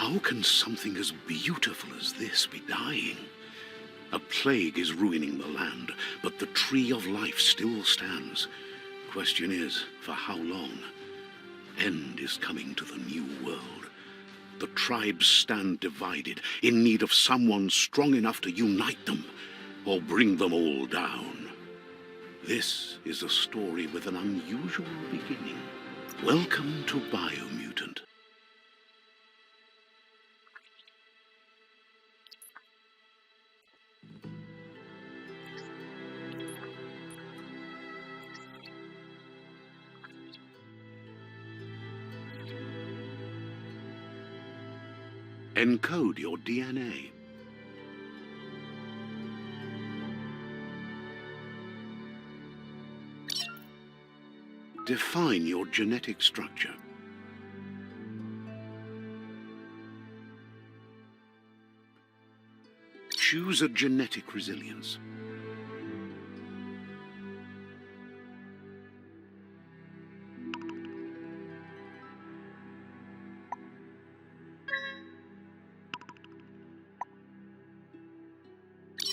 How can something as beautiful as this be dying? A plague is ruining the land, but the tree of life still stands. Question is, for how long? End is coming to the new world. The tribes stand divided, in need of someone strong enough to unite them, or bring them all down. This is a story with an unusual beginning. Welcome to Biomutant. Encode your DNA. Define your genetic structure. Choose a genetic resilience.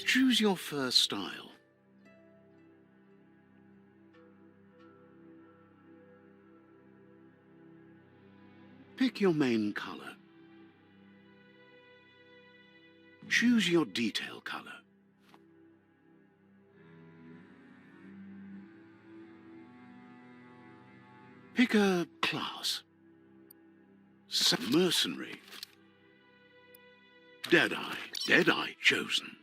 Choose your first style. Pick your main color. Choose your detail color. Pick a class. Mercenary. Deadeye. Deadeye chosen.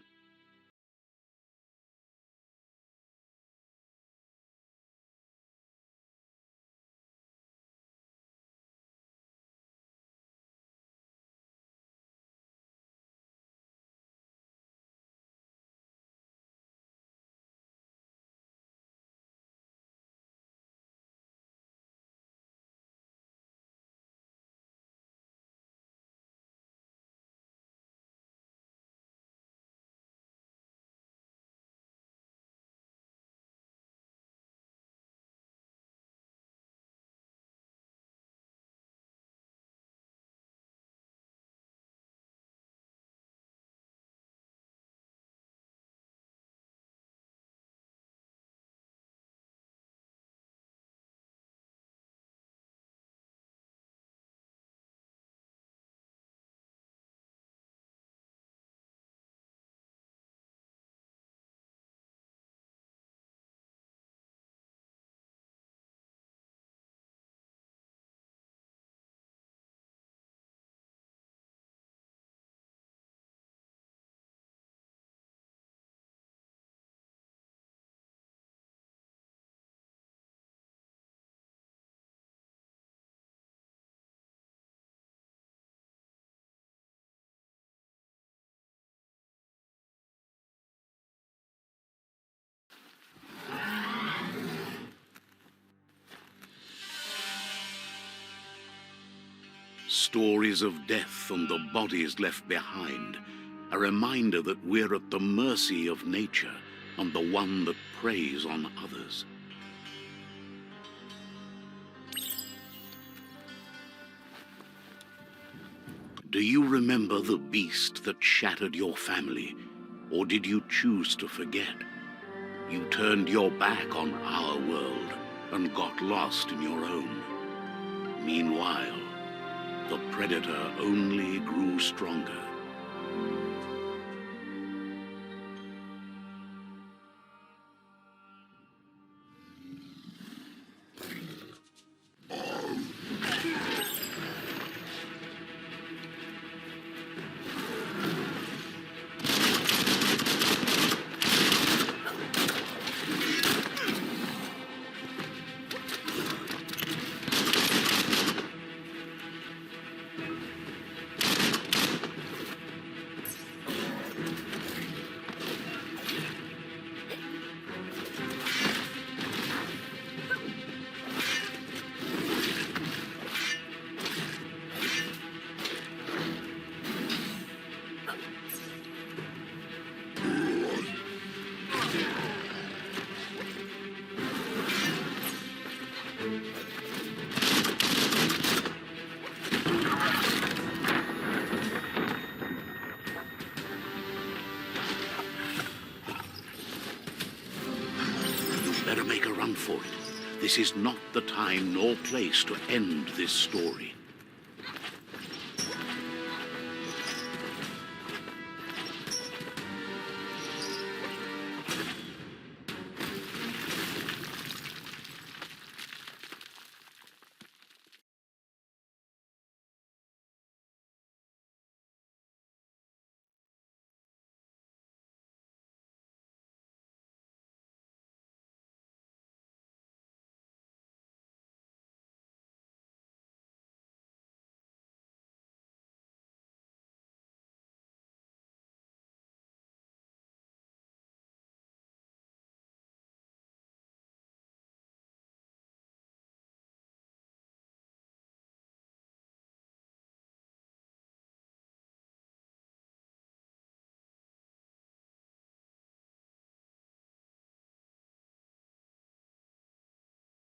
Stories of death and the bodies left behind, a reminder that we're at the mercy of nature and the one that preys on others. Do you remember the beast that shattered your family, or did you choose to forget? You turned your back on our world and got lost in your own. Meanwhile, the predator only grew stronger. for it. This is not the time nor place to end this story.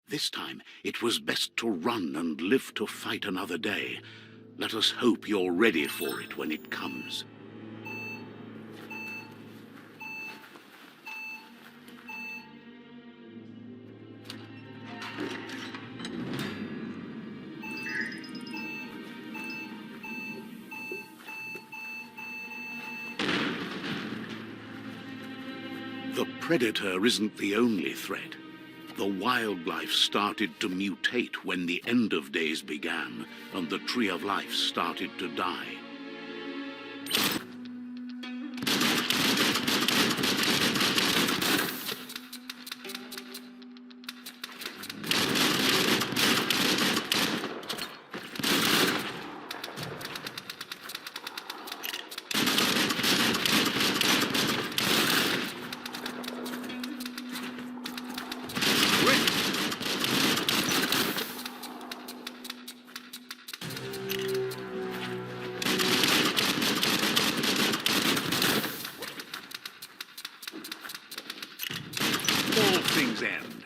This time, it was best to run and live to fight another day. Let us hope you're ready for it when it comes. The predator isn't the only threat. The wildlife started to mutate when the end of days began, and the tree of life started to die. All things end.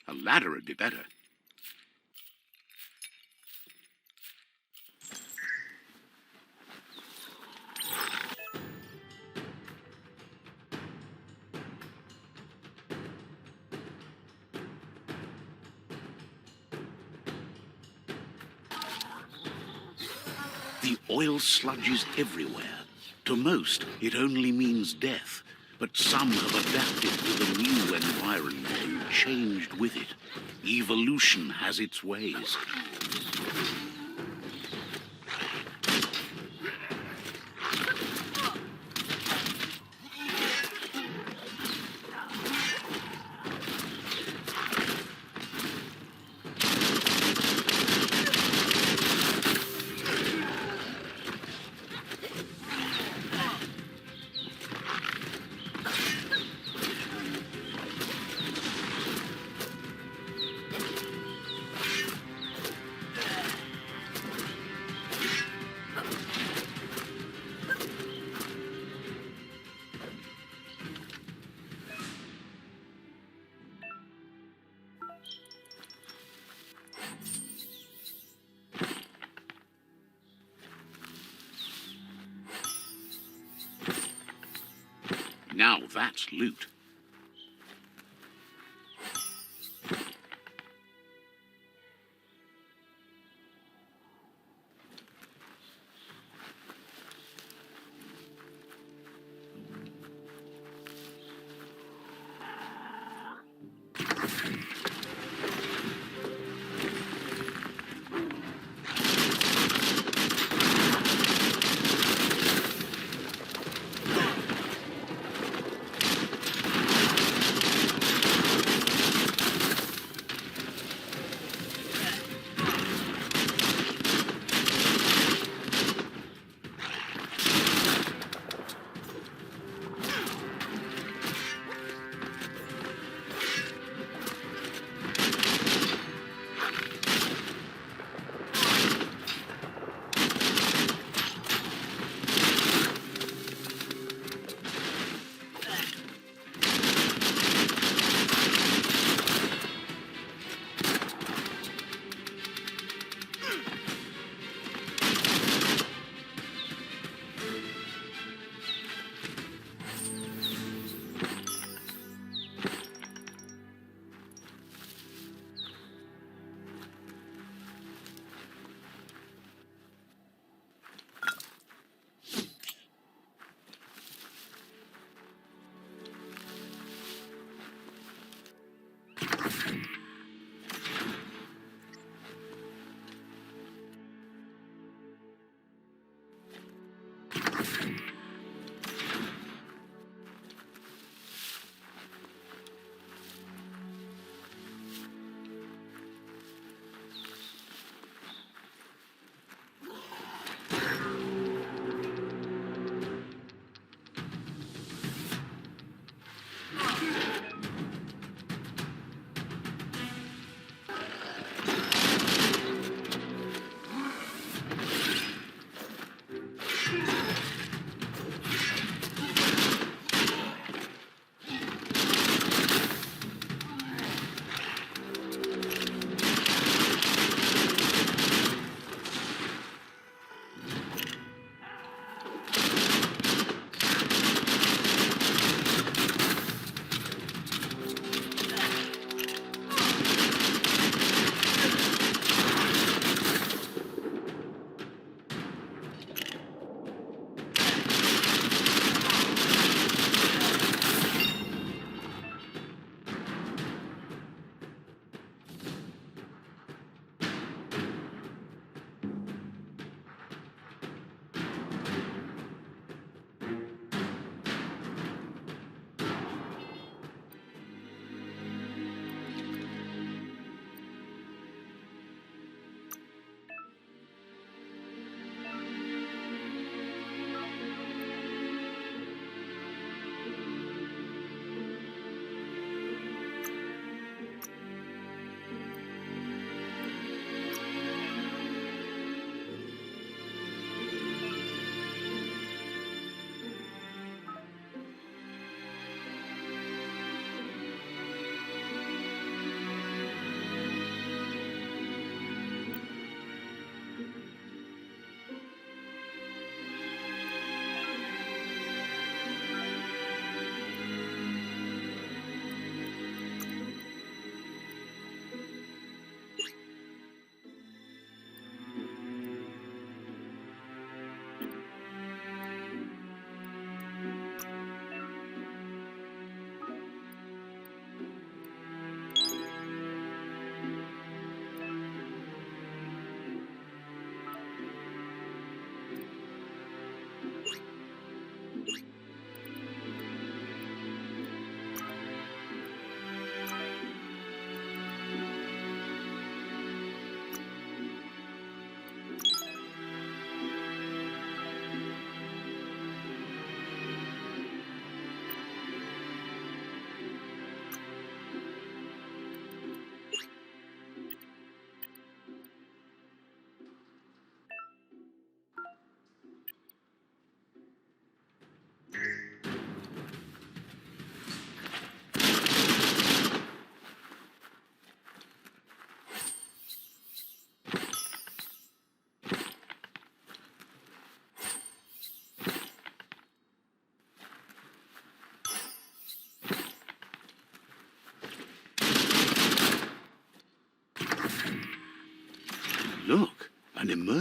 A ladder would be better. The oil sludge is everywhere. To most, it only means death. but some have adapted to the new environment and changed with it. Evolution has its ways. Now that's loot.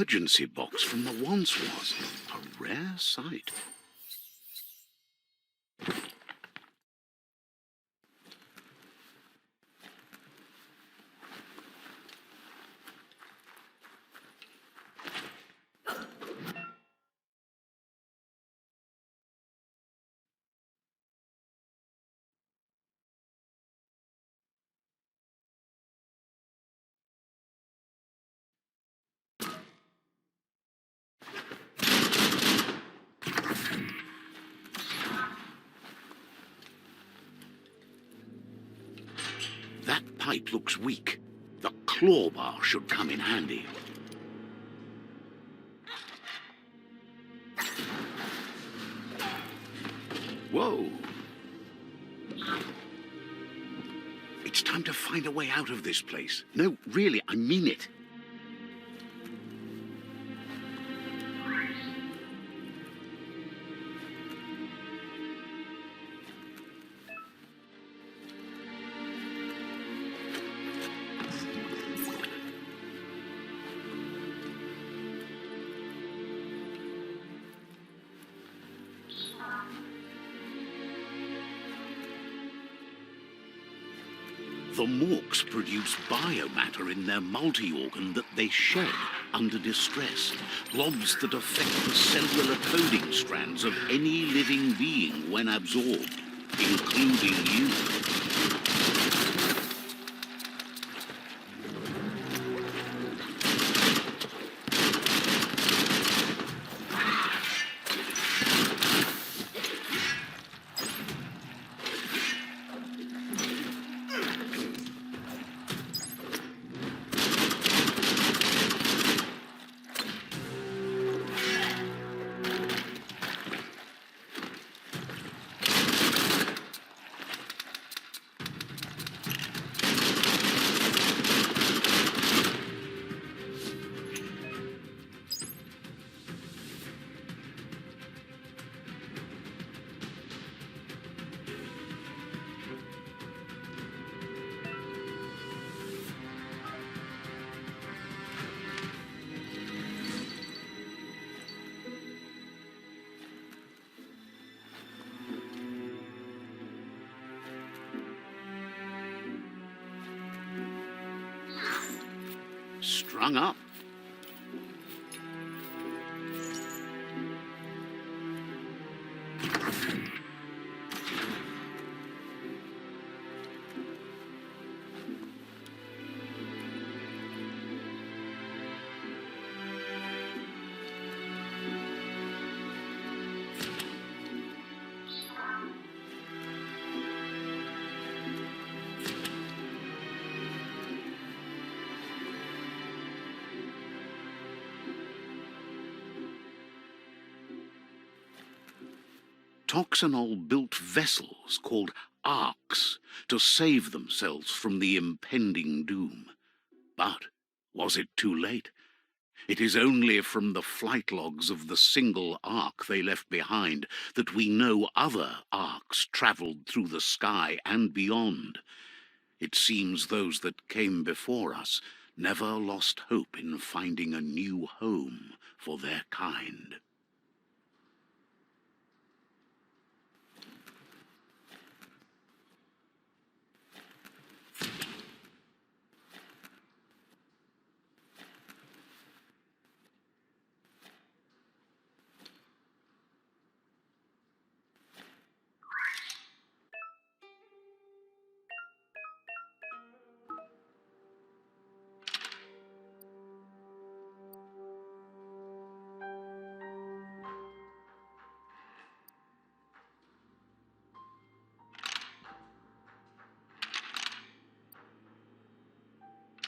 emergency box from the once was. A rare sight. That pipe looks weak. The claw bar should come in handy. Whoa! It's time to find a way out of this place. No, really, I mean it. The morks produce biomatter in their multi-organ that they shed under distress, blobs that affect the cellular coding strands of any living being when absorbed, including you. Strung up. Toxanol built vessels called arks to save themselves from the impending doom. But was it too late? It is only from the flight logs of the single ark they left behind that we know other arks travelled through the sky and beyond. It seems those that came before us never lost hope in finding a new home for their kind.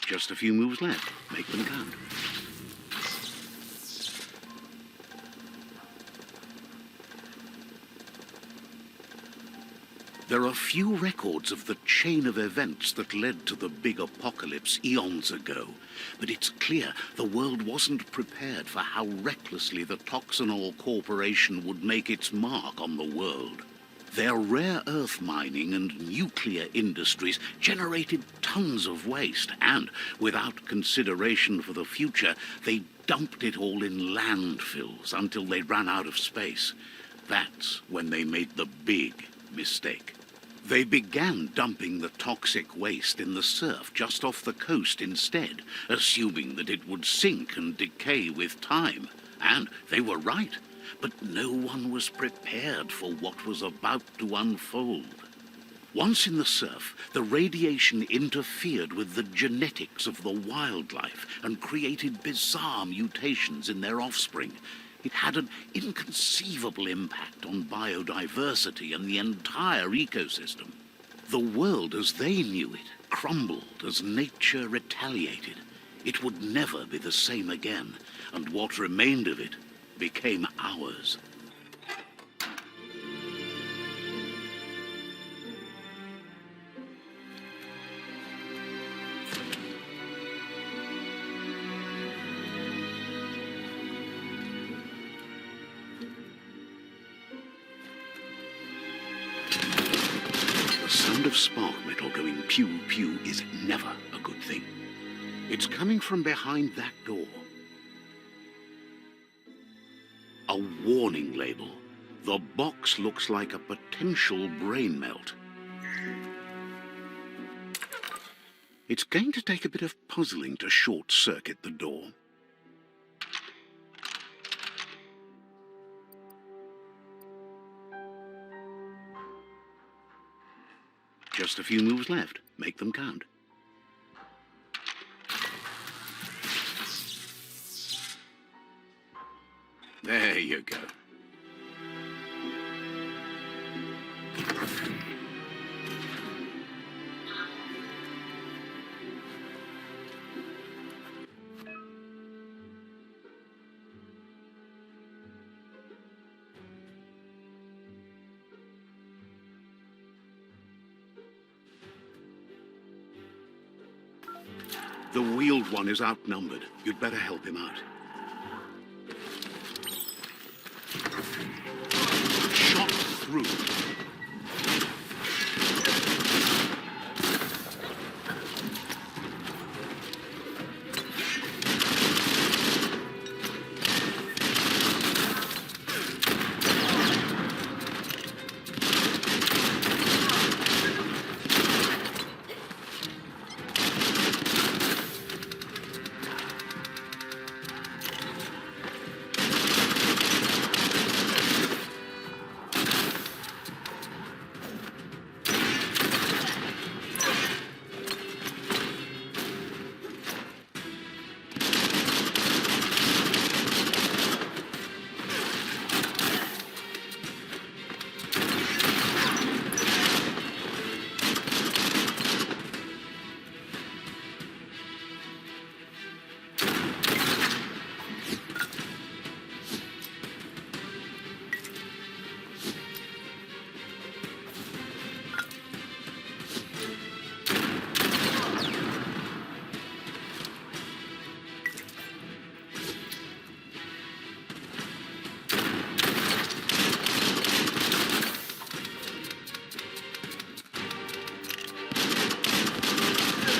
Just a few moves left. Make them count. There are few records of the chain of events that led to the big apocalypse eons ago, but it's clear the world wasn't prepared for how recklessly the Toxanol Corporation would make its mark on the world. Their rare earth mining and nuclear industries generated tons of waste, and without consideration for the future, they dumped it all in landfills until they ran out of space. That's when they made the big mistake. They began dumping the toxic waste in the surf just off the coast instead, assuming that it would sink and decay with time. And they were right, but no one was prepared for what was about to unfold. Once in the surf, the radiation interfered with the genetics of the wildlife and created bizarre mutations in their offspring. It had an inconceivable impact on biodiversity and the entire ecosystem. The world as they knew it crumbled as nature retaliated. It would never be the same again, and what remained of it became ours. The sound of spark metal going pew-pew is never a good thing. It's coming from behind that door. A warning label. The box looks like a potential brain melt. It's going to take a bit of puzzling to short-circuit the door. Just a few moves left. Make them count. There you go. The wheeled one is outnumbered. You'd better help him out. Shot through.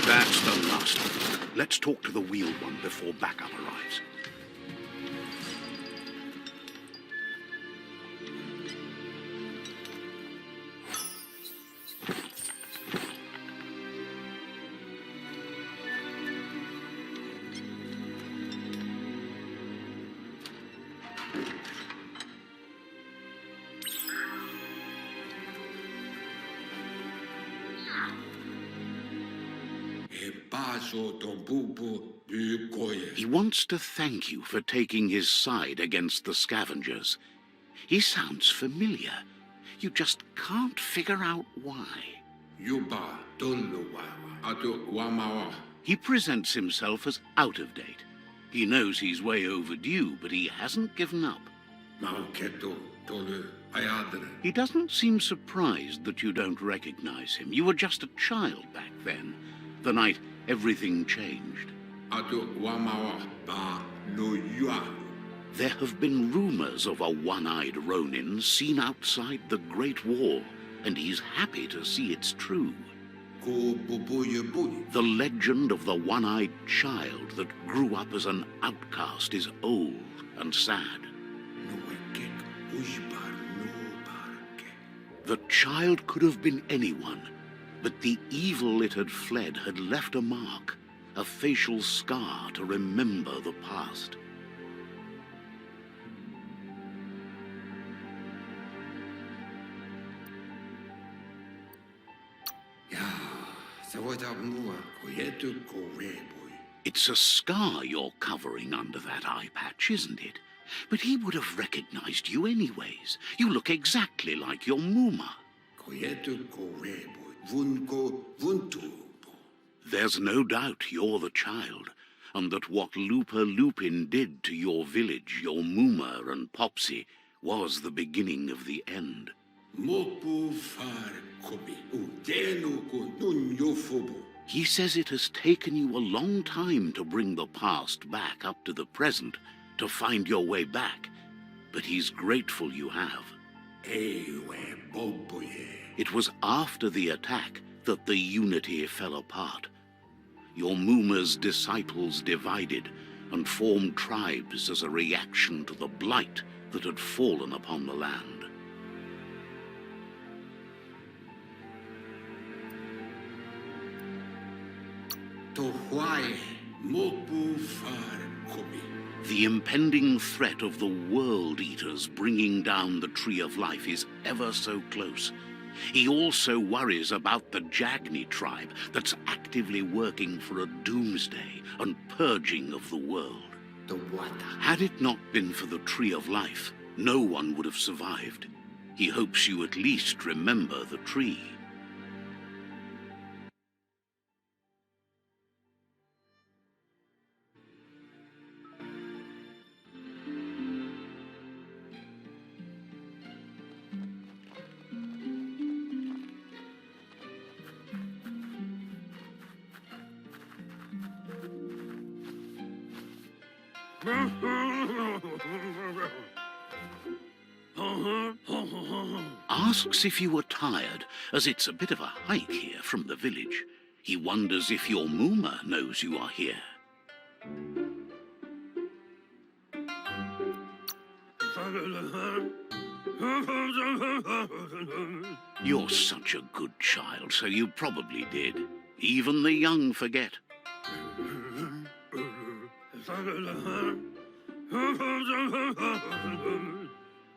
That's the last of them. Let's talk to the wheeled one before backup arrives. He wants to thank you for taking his side against the scavengers. He sounds familiar. You just can't figure out why. He presents himself as out of date. He knows he's way overdue, but he hasn't given up. He doesn't seem surprised that you don't recognize him. You were just a child back then, the night everything changed. There have been rumors of a one-eyed Ronin seen outside the Great Wall, and he's happy to see it's true. The legend of the one-eyed child that grew up as an outcast is old and sad. The child could have been anyone, but the evil it had fled had left a mark, a facial scar to remember the past. It's a scar you're covering under that eye patch, isn't it? But he would have recognized you anyways. You look exactly like your Muma. There's no doubt you're the child, and that what Lupa Lupin did to your village, your Muma and Popsy, was the beginning of the end. He says it has taken you a long time to bring the past back up to the present, to find your way back, but he's grateful you have. It was after the attack that the unity fell apart. Your Muma's disciples divided and formed tribes as a reaction to the blight that had fallen upon the land. The impending threat of the World Eaters bringing down the Tree of Life is ever so close. He also worries about the Jagni tribe that's actively working for a doomsday and purging of the world. Had it not been for the Tree of Life, no one would have survived. He hopes you at least remember the tree. Asks if you were tired, as it's a bit of a hike here from the village. He wonders if your Muma knows you are here. You're such a good child, so you probably did. Even the young forget.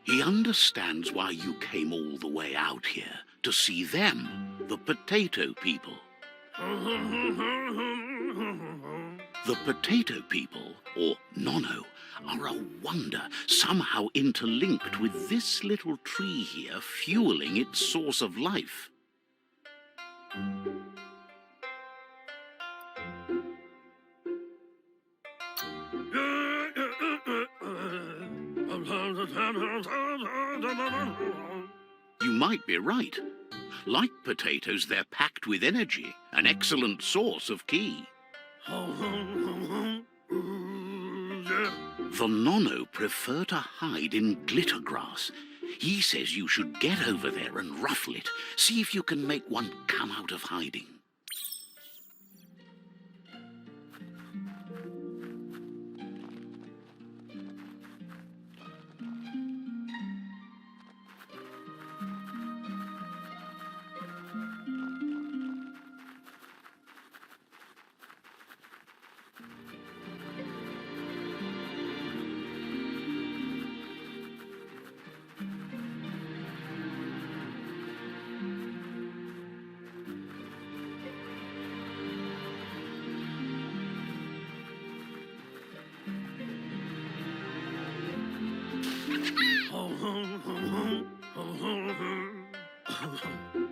He understands why you came all the way out here, to see them, the potato people. The potato people, or Nono, are a wonder, somehow interlinked with this little tree here, fueling its source of life. You might be right. Like potatoes, they're packed with energy, an excellent source of ki. The Nono prefer to hide in glitter grass. He says you should get over there and ruffle it. See if you can make one come out of hiding.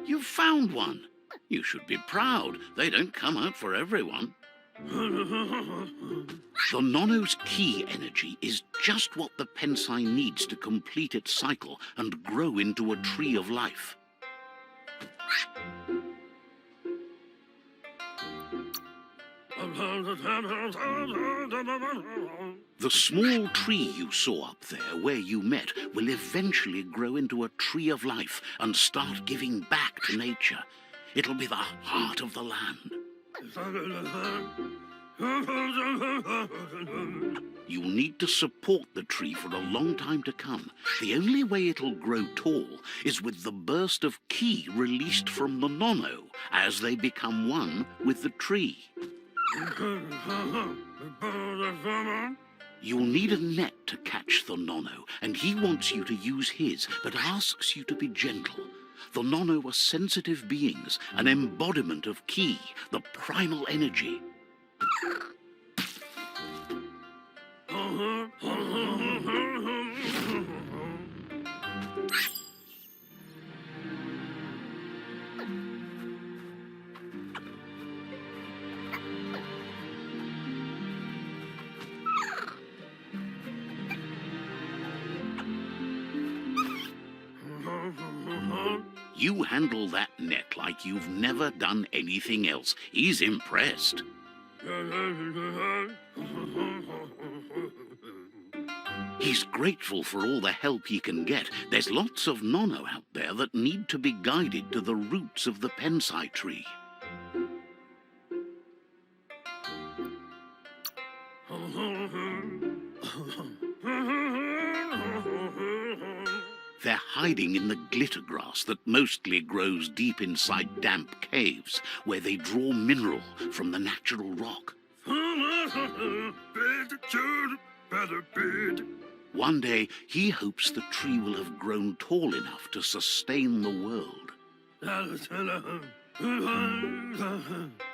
You found one. You should be proud. They don't come out for everyone. The Nono's ki energy is just what the Pensai needs to complete its cycle and grow into a tree of life. The small tree you saw up there where you met will eventually grow into a tree of life and start giving back to nature. It'll be the heart of the land. You'll need to support the tree for a long time to come. The only way it'll grow tall is with the burst of ki released from the nono as they become one with the tree. You'll need a net to catch the nono, and he wants you to use his, but asks you to be gentle. The nono are sensitive beings, an embodiment of ki, the primal energy. You handle that net like you've never done anything else. He's impressed. He's grateful for all the help he can get. There's lots of nono out there that need to be guided to the roots of the pensai tree. They're hiding in the glitter grass that mostly grows deep inside damp caves, where they draw mineral from the natural rock. One day, he hopes the tree will have grown tall enough to sustain the world.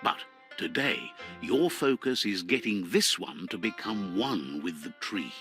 But today, your focus is getting this one to become one with the tree.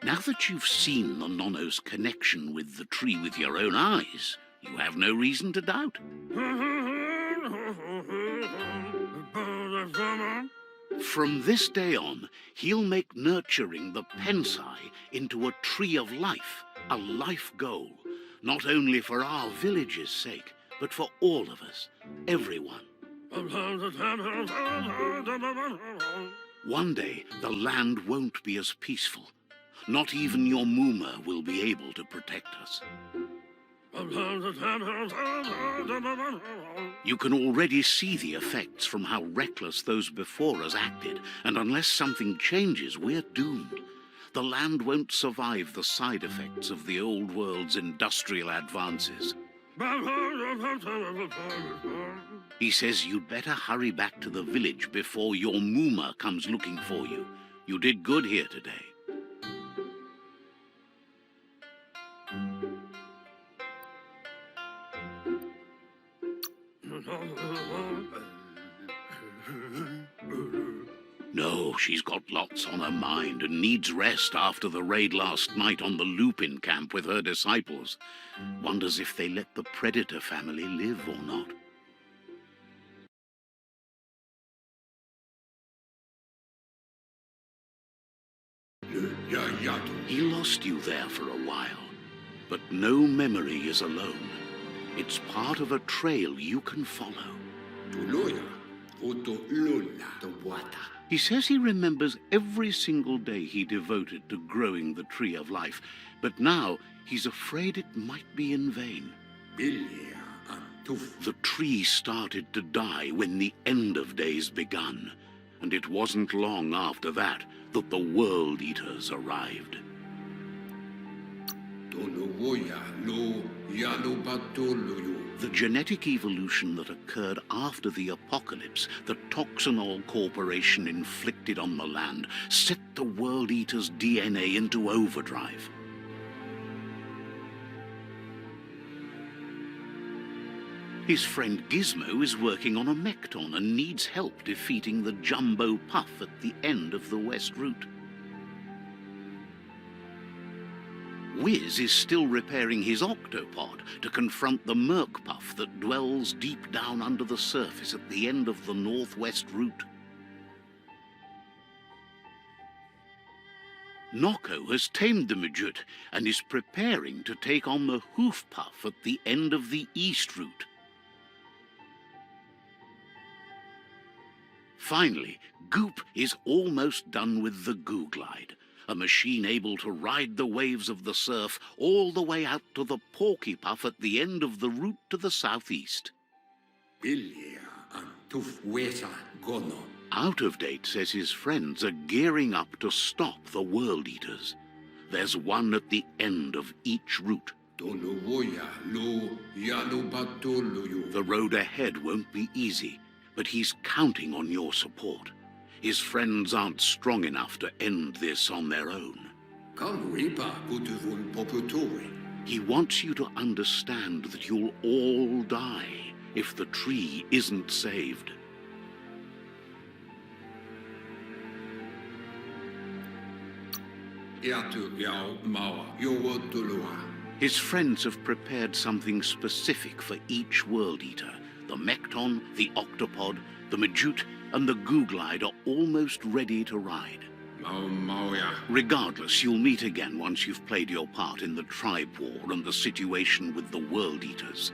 Now that you've seen the nono's connection with the tree with your own eyes, you have no reason to doubt. From this day on, he'll make nurturing the pensai into a tree of life, a life goal, not only for our village's sake, but for all of us, everyone. One day, the land won't be as peaceful. Not even your Muma will be able to protect us. You can already see the effects from how reckless those before us acted, and unless something changes, we're doomed. The land won't survive the side effects of the old world's industrial advances. He says you'd better hurry back to the village before your Muma comes looking for you. You did good here today. No, she's got lots on her mind and needs rest after the raid last night on the Lupin camp with her disciples. Wonders if they let the Predator family live or not. He lost you there for a while, but no memory is alone. It's part of a trail you can follow. He says he remembers every single day he devoted to growing the tree of life, but now he's afraid it might be in vain. The tree started to die when the end of days begun, and it wasn't long after that that the World Eaters arrived. The genetic evolution that occurred after the apocalypse that Toxanol Corporation inflicted on the land set the World Eaters' DNA into overdrive. His friend Gizmo is working on a mekton and needs help defeating the jumbo puff at the end of the west route. Wiz is still repairing his octopod to confront the merc puff that dwells deep down under the surface at the end of the northwest route. Nocco has tamed the midget and is preparing to take on the hoof puff at the end of the east route. Finally, Goop is almost done with the Goo Glide, a machine able to ride the waves of the surf all the way out to the Porky Puff at the end of the route to the southeast. Out of Date says his friends are gearing up to stop the World Eaters. There's one at the end of each route. The road ahead won't be easy, but he's counting on your support. His friends aren't strong enough to end this on their own. He wants you to understand that you'll all die if the tree isn't saved. His friends have prepared something specific for each World Eater. The mekton, the octopod, the majute, and the Goo Glide are almost ready to ride. Regardless, you'll meet again once you've played your part in the tribe war and the situation with the World Eaters.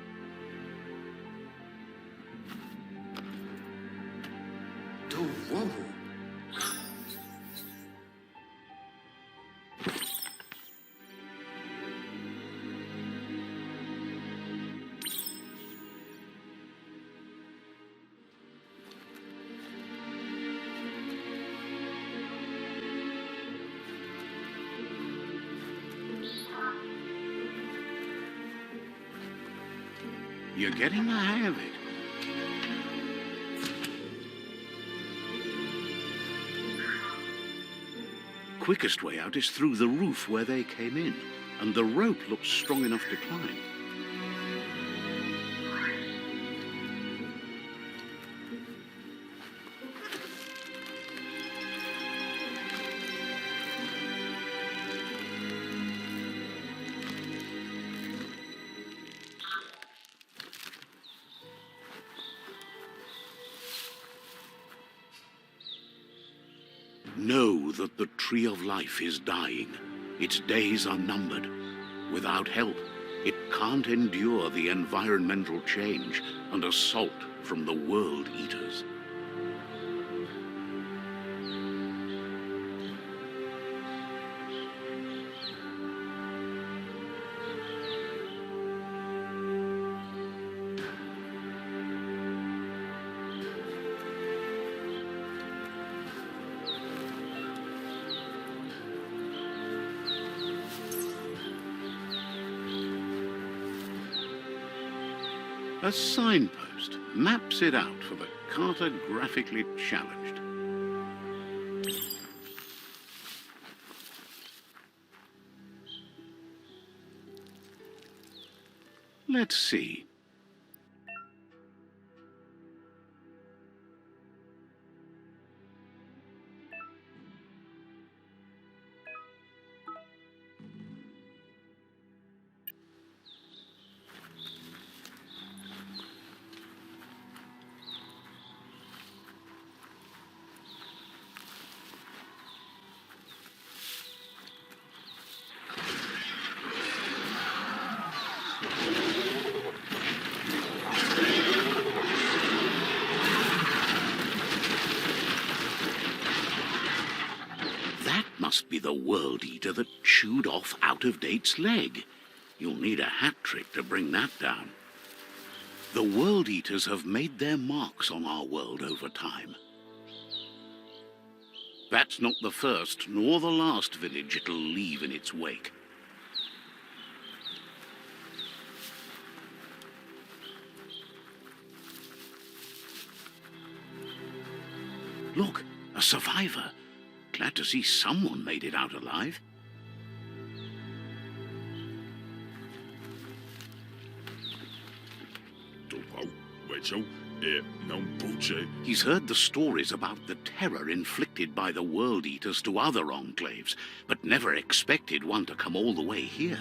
You're getting the hang of it. Quickest way out is through the roof where they came in, and the rope looks strong enough to climb. Know that the Tree of Life is dying. Its days are numbered. Without help, it can't endure the environmental change and assault from the World Eaters. A signpost maps it out for the cartographically challenged. Let's see. Must be the World Eater that chewed off Out of Date's leg. You'll need a hat trick to bring that down. The World Eaters have made their marks on our world over time. That's not the first nor the last village it'll leave in its wake. Look, a survivor. Glad to see someone made it out alive. He's heard the stories about the terror inflicted by the World Eaters to other enclaves, but never expected one to come all the way here.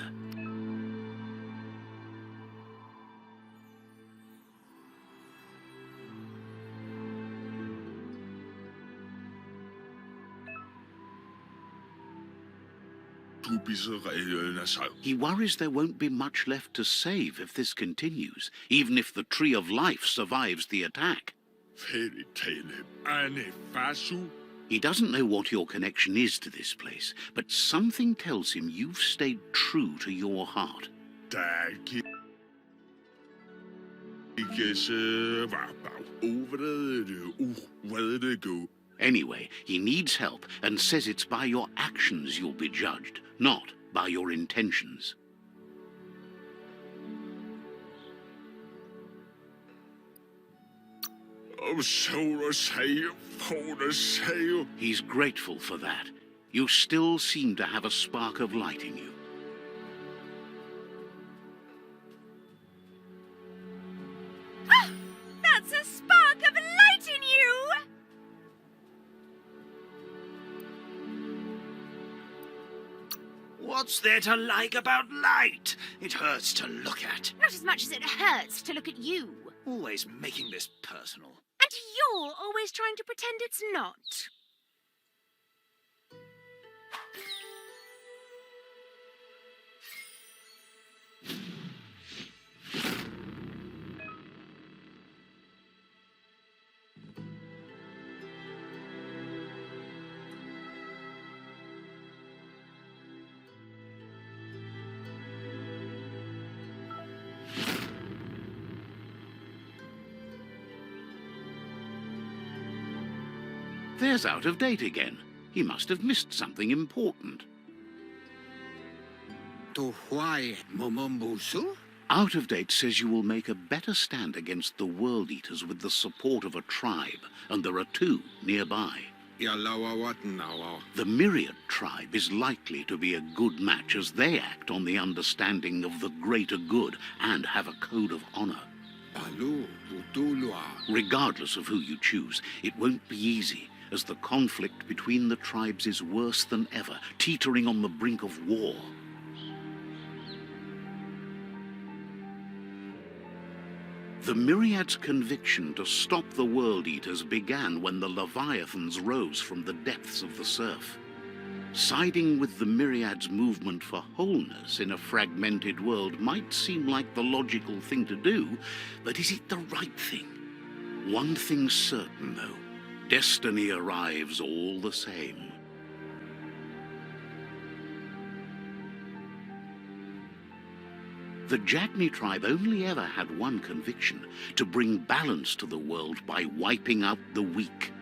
He worries there won't be much left to save if this continues, even if the Tree of Life survives the attack. He doesn't know what your connection is to this place, but something tells him you've stayed true to your heart. Anyway, he needs help and says it's by your actions you'll be judged, not by your intentions. He's grateful for that. You still seem to have a spark of light in you. That's a spark of light in you! What's there to like about light? It hurts to look at. Not as much as it hurts to look at you. Always making this personal. And you're always trying to pretend it's not. There's Out of Date again. He must have missed something important. Out of Date says you will make a better stand against the World Eaters with the support of a tribe, and there are two nearby. The Myriad tribe is likely to be a good match as they act on the understanding of the greater good and have a code of honor. Regardless of who you choose, it won't be easy, as the conflict between the tribes is worse than ever, teetering on the brink of war. The Myriad's conviction to stop the World Eaters began when the Leviathans rose from the depths of the surf. Siding with the Myriad's movement for wholeness in a fragmented world might seem like the logical thing to do, but is it the right thing? One thing's certain, though. Destiny arrives all the same. The Jagni tribe only ever had one conviction: to bring balance to the world by wiping out the weak.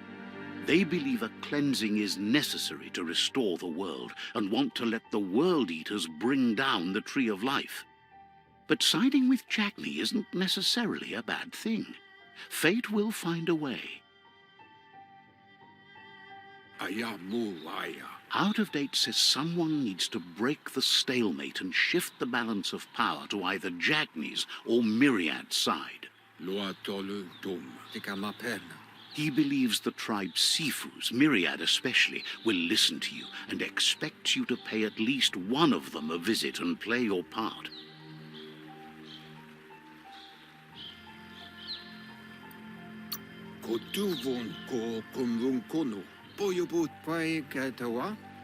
They believe a cleansing is necessary to restore the world, and want to let the World Eaters bring down the Tree of Life. But siding with Jagni isn't necessarily a bad thing. Fate will find a way. Out of Date says someone needs to break the stalemate and shift the balance of power to either Jagni's or Myriad's side. He believes the tribe Sifus, Myriad especially, will listen to you and expects you to pay at least one of them a visit and play your part.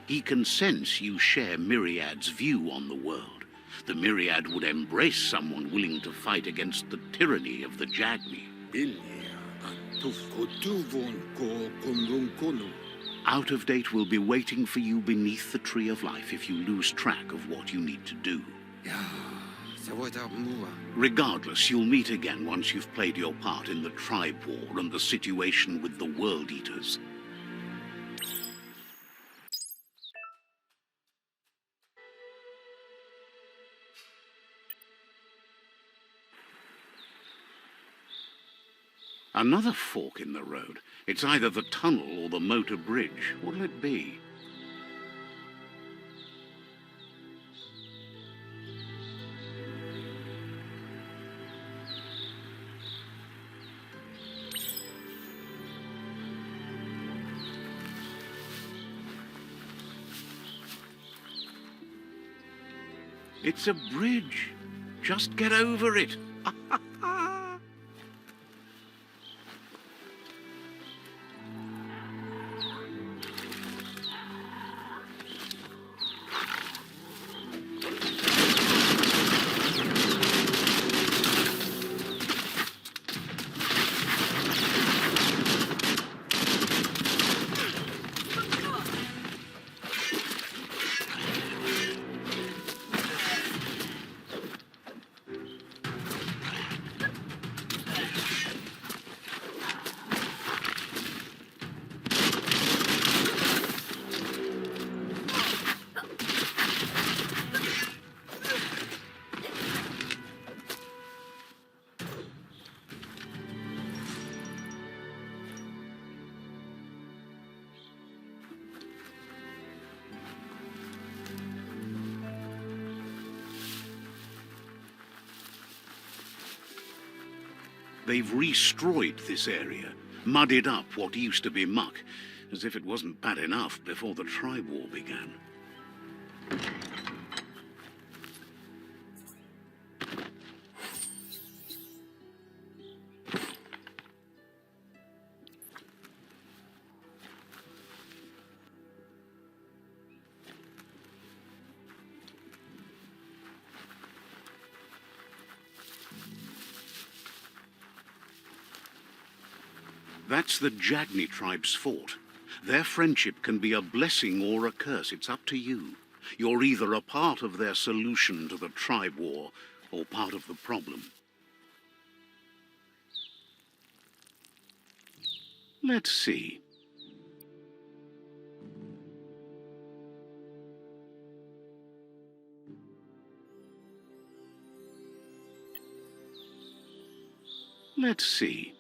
He can sense you share Myriad's view on the world. The Myriad would embrace someone willing to fight against the tyranny of the Jagni. Out of Date will be waiting for you beneath the Tree of Life if you lose track of what you need to do. Regardless, you'll meet again once you've played your part in the tribe war and the situation with the World Eaters. Another fork in the road. It's either the tunnel or the motor bridge. What'll it be? It's a bridge. Just get over it. They've destroyed this area, muddied up what used to be muck, as if it wasn't bad enough before the tribe war began. That's the Jagni tribe's fort. Their friendship can be a blessing or a curse. It's up to you. You're either a part of their solution to the tribe war or part of the problem. Let's see. Let's see.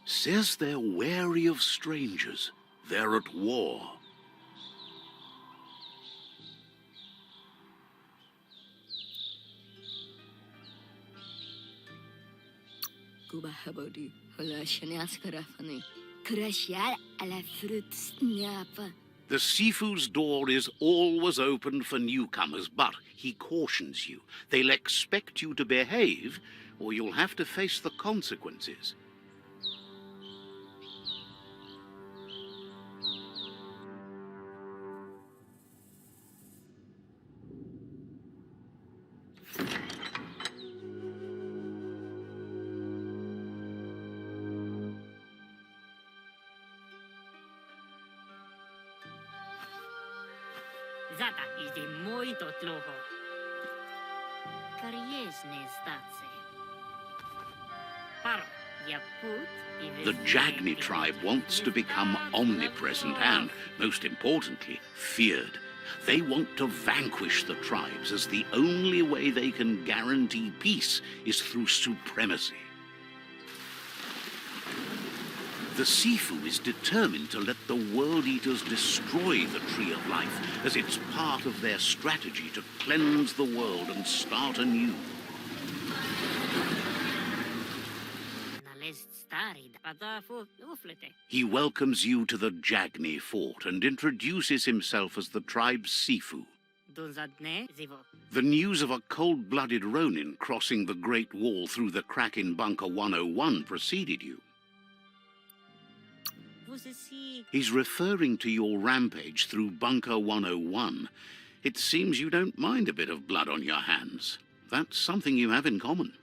Says they're wary of strangers. They're at war. The Sifu's door is always open for newcomers, but he cautions you. They'll expect you to behave, or you'll have to face the consequences. Zata idzie muito długo. Koniecznie stację. Paro, ja put The Jagni tribe wants to become omnipresent and, most importantly, feared. They want to vanquish the tribes, as the only way they can guarantee peace is through supremacy. The Sifu is determined to let the World Eaters destroy the Tree of Life, as it's part of their strategy to cleanse the world and start anew. He welcomes you to the Jagni fort and introduces himself as the tribe's Sifu. The news of a cold-blooded Ronin crossing the Great Wall through the crack in Bunker 101 preceded you. He's referring to your rampage through Bunker 101. It seems you don't mind a bit of blood on your hands. That's something you have in common.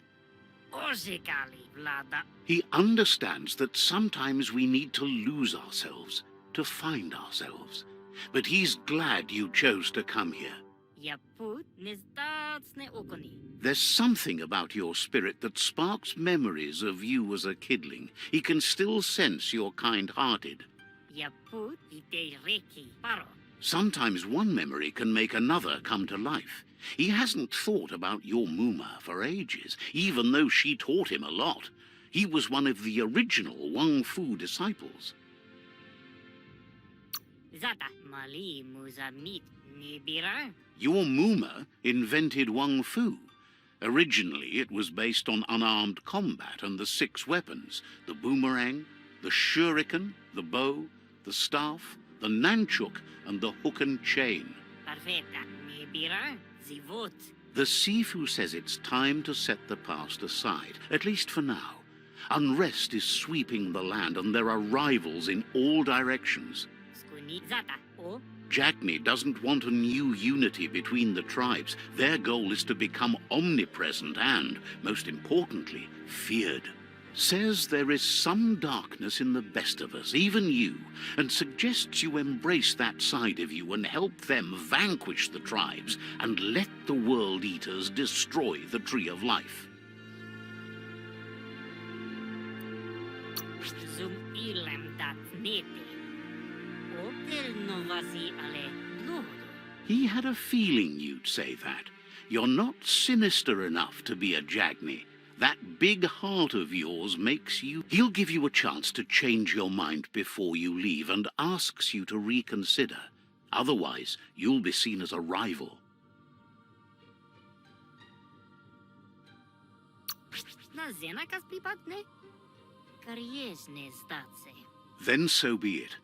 He understands that sometimes we need to lose ourselves, to find ourselves. But he's glad you chose to come here. There's something about your spirit that sparks memories of you as a kidling. He can still sense you're kind-hearted. Sometimes one memory can make another come to life. He hasn't thought about your Muma for ages, even though she taught him a lot. He was one of the original Wang Fu disciples. Your Muma invented Wung Fu. Originally, it was based on unarmed combat and the 6 weapons: the boomerang, the shuriken, the bow, the staff, the nunchuk, and the hook and chain. Perfetta. Ne bira, zivot. The Sifu says it's time to set the past aside, at least for now. Unrest is sweeping the land, and there are rivals in all directions. Skuni zata. O. Jackney doesn't want a new unity between the tribes. Their goal is to become omnipresent and, most importantly, feared. Says there is some darkness in the best of us, even you, and suggests you embrace that side of you and help them vanquish the tribes and let the World Eaters destroy the Tree of Life. Zum ilam dat nete. Otel novasi ale lodo. He had a feeling you'd say that. You're not sinister enough to be a Jackney. That big heart of yours makes you... He'll give you a chance to change your mind before you leave and asks you to reconsider. Otherwise, you'll be seen as a rival. Na zenakas pripatne? Karyezne zdatse. Then so be it.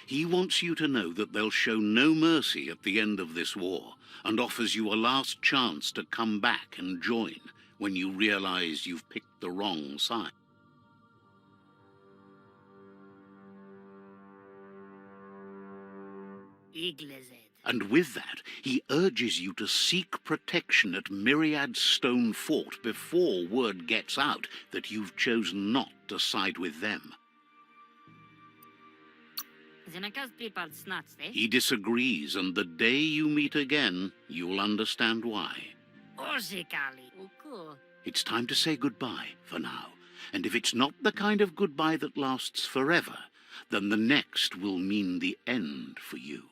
He wants you to know that they'll show no mercy at the end of this war, and offers you a last chance to come back and join when you realize you've picked the wrong side. Iglezed. And with that, he urges you to seek protection at Myriad's Stone Fort before word gets out that you've chosen not to side with them. Zenakas pripat snatste. He disagrees, and the day you meet again, you'll understand why. Orzekali. Uko. It's time to say goodbye for now, and if it's not the kind of goodbye that lasts forever, then the next will mean the end for you.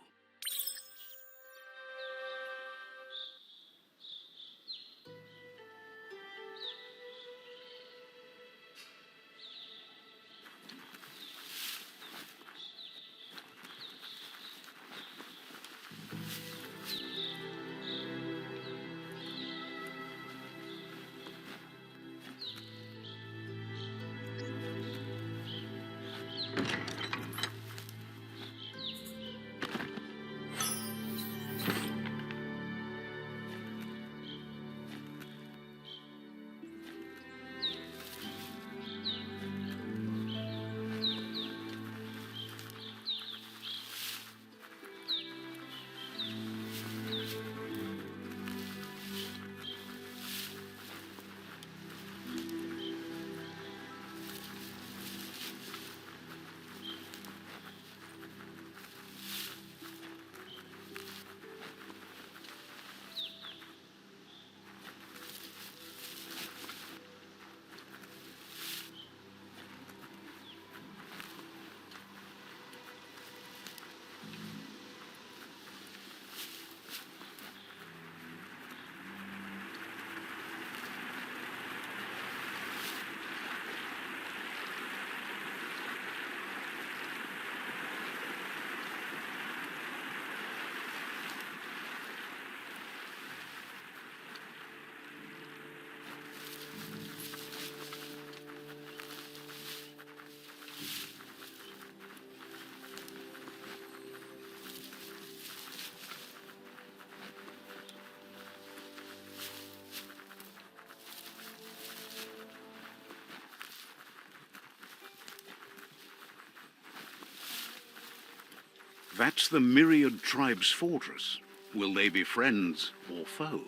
That's the Myriad Tribe's fortress. Will they be friends or foe?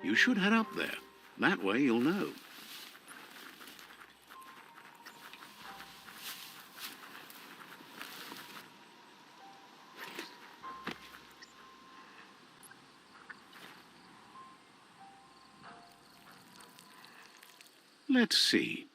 You should head up there. That way you'll know. Let's see.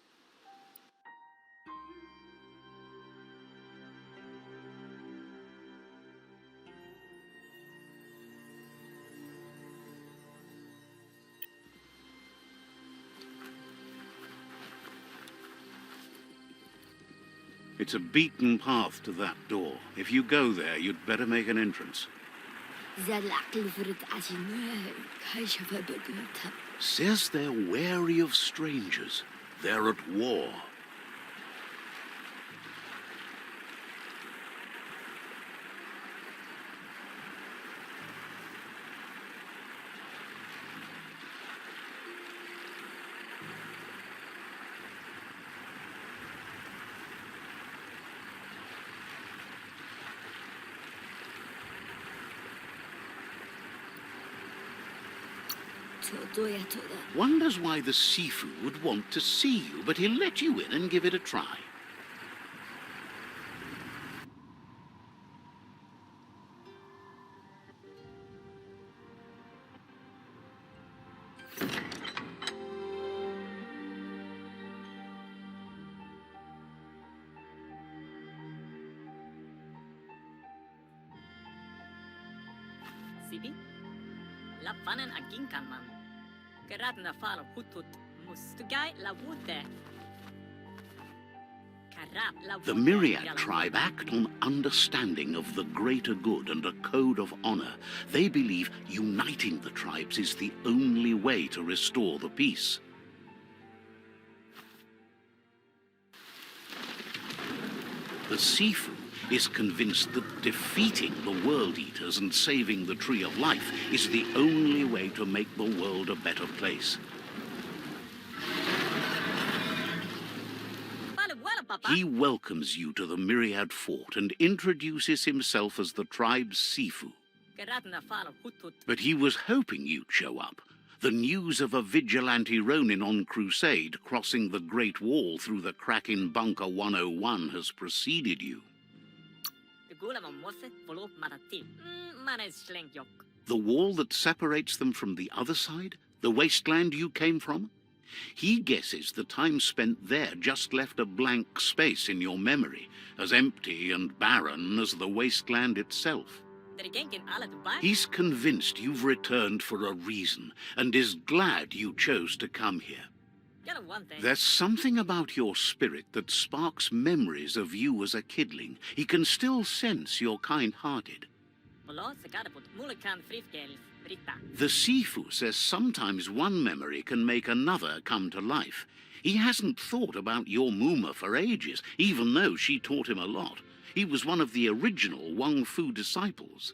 It's a beaten path to that door. If you go there, you'd better make an entrance. Says they're wary of strangers. They're at war. Wonders why the Sifu would want to see you, but he'll let you in and give it a try. Sibi? Lappanen aginkanman. Geradna falo hutut mustugai lavute. The Myriad tribe act on understanding of the greater good and a code of honor. They believe uniting the tribes is the only way to restore the peace. The Sifu is convinced that defeating the World Eaters and saving the Tree of Life is the only way to make the world a better place. He welcomes you to the Myriad Fort and introduces himself as the tribe's Sifu. But he was hoping you'd show up. The news of a vigilante Ronin on crusade crossing the Great Wall through the crack in Bunker 101 has preceded you. The wall that separates them from the other side? The wasteland you came from? He guesses the time spent there just left a blank space in your memory, as empty and barren as the wasteland itself. He's convinced you've returned for a reason, and is glad you chose to come here. There's something about your spirit that sparks memories of you as a kidling. He can still sense you're kind-hearted. The Sifu says sometimes one memory can make another come to life. He hasn't thought about your Muma for ages, even though she taught him a lot. He was one of the original Wang Fu disciples.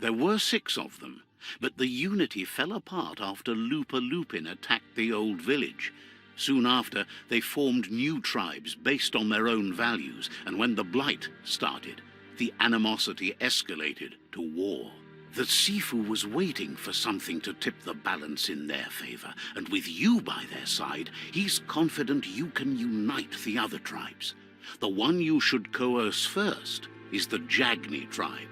There were 6 of them, but the unity fell apart after Lupa Lupin attacked the old village. Soon after, they formed new tribes based on their own values, and when the Blight started, the animosity escalated to war. The Sifu was waiting for something to tip the balance in their favor, and with you by their side, he's confident you can unite the other tribes. The one you should coerce first is the Jagni tribe.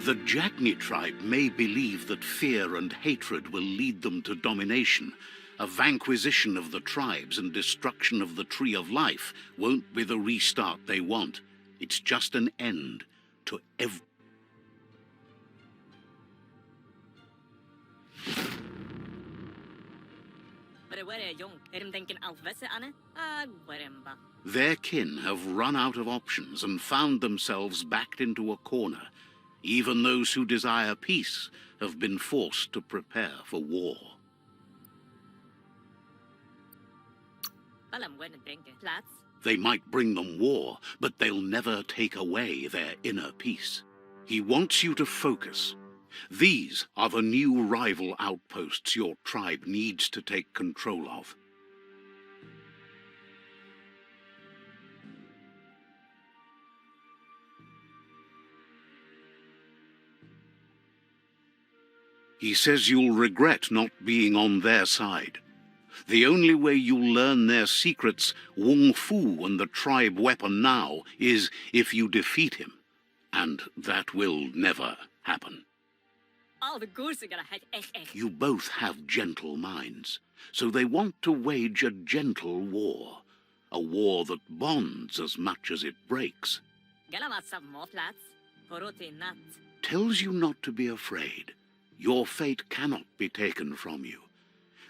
The Jagni tribe may believe that fear and hatred will lead them to domination. A vanquisition of the tribes and destruction of the Tree of Life won't be the restart they want. It's just an end to every... Their kin have run out of options and found themselves backed into a corner. Even those who desire peace have been forced to prepare for war. They might bring them war, but they'll never take away their inner peace. He wants you to focus. These are the new rival outposts your tribe needs to take control of. He says you'll regret not being on their side. The only way you'll learn their secrets, Wung Fu and the tribe weapon now, is if you defeat him. And that will never happen. All the girls are gonna have SS. You both have gentle minds, so they want to wage a gentle war. A war that bonds as much as it breaks. Gonna want some more flats. Protagonist. Tells you not to be afraid. Your fate cannot be taken from you.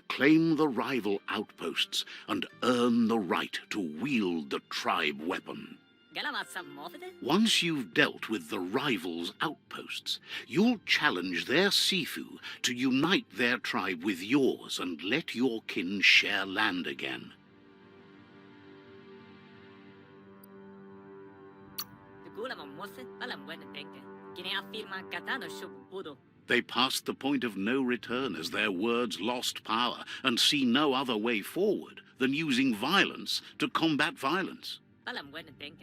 Claim the rival outposts and earn the right to wield the tribe weapon. Gonna want some more for this? Once you've dealt with the rivals' outposts, you'll challenge their Sifu to unite their tribe with yours and let your kin share land again. They passed the point of no return as their words lost power and see no other way forward than using violence to combat violence.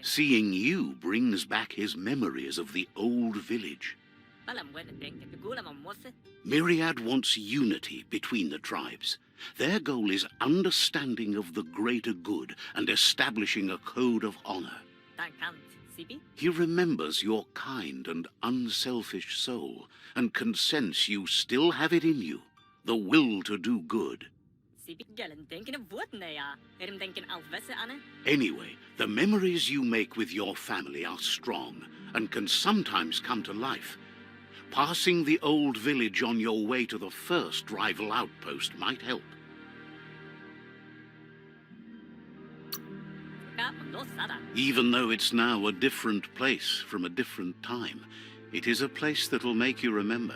Seeing you brings back his memories of the old village. Myriad wants unity between the tribes. Their goal is understanding of the greater good and establishing a code of honor. He remembers your kind and unselfish soul and can sense you still have it in you, the will to do good. Anyway, the memories you make with your family are strong and can sometimes come to life. Passing the old village on your way to the first rival outpost might help. Even though it's now a different place from a different time, it is a place that'll make you remember.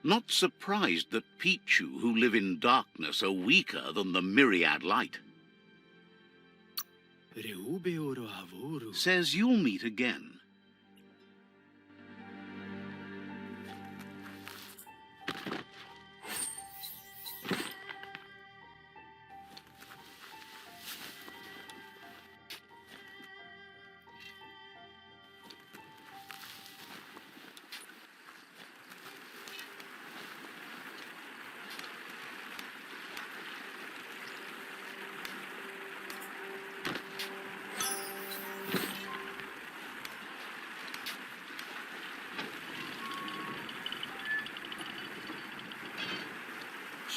Not surprised that Pichu, who live in darkness, are weaker than the myriad light. Says you'll meet again.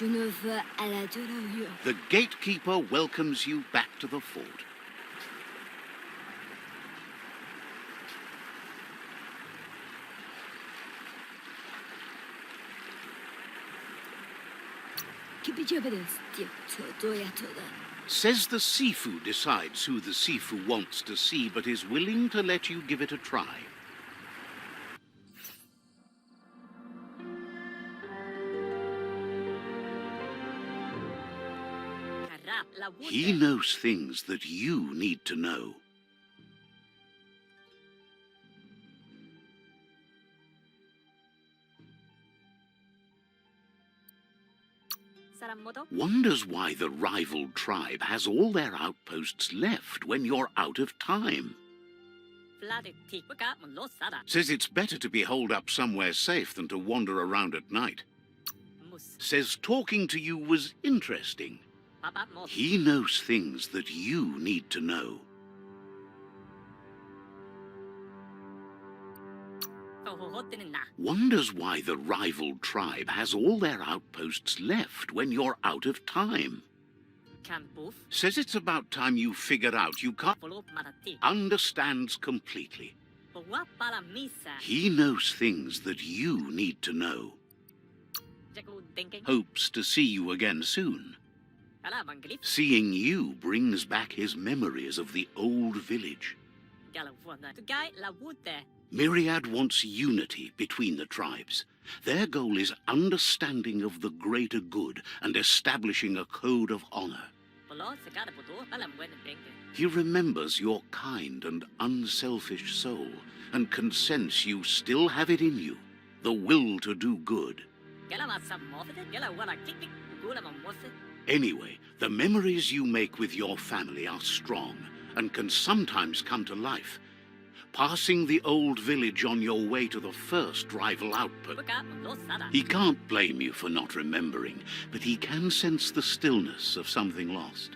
Je ne veux à la Delaware. The gatekeeper welcomes you back to the fort. Says the Sifu decides who the Sifu wants to see, but is willing to let you give it a try. He knows things that you need to know. Wonders why the rival tribe has all their outposts left when you're out of time. Says it's better to be holed up somewhere safe than to wander around at night. Says talking to you was interesting. He knows things that you need to know. Wonders why the rival tribe has all their outposts left when you're out of time. Says it's about time you figured out you can't. Understands completely. He knows things that you need to know. Hopes to see you again soon. Seeing you brings back his memories of the old village. Myriad wants unity between the tribes. Their goal is understanding of the greater good and establishing a code of honor. He remembers your kind and unselfish soul and can sense you still have it in you, the will to do good. kuulemaan muassa. Anyway, the memories you make with your family are strong and can sometimes come to life. Passing the old village on your way to the first rival output. Kuka on lossada. He can't blame you for not remembering, but he can sense the stillness of something lost.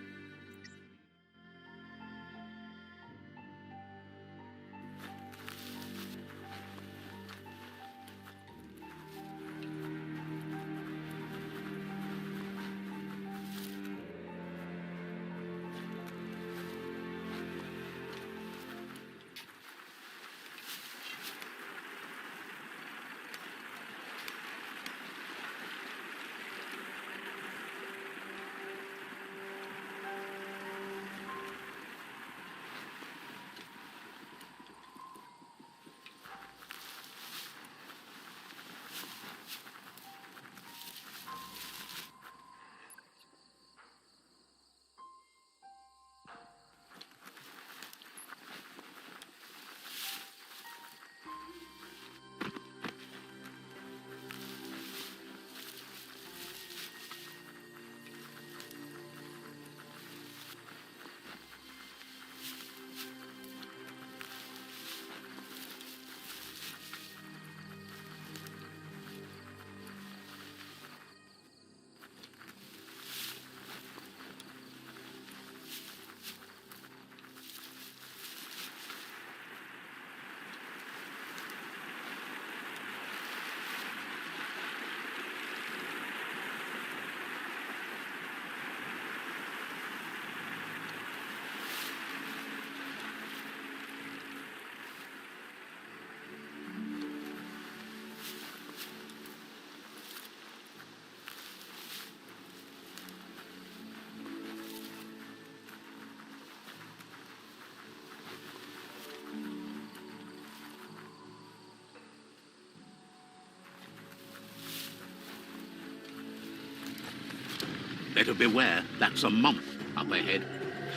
Better beware, that's a mump up ahead.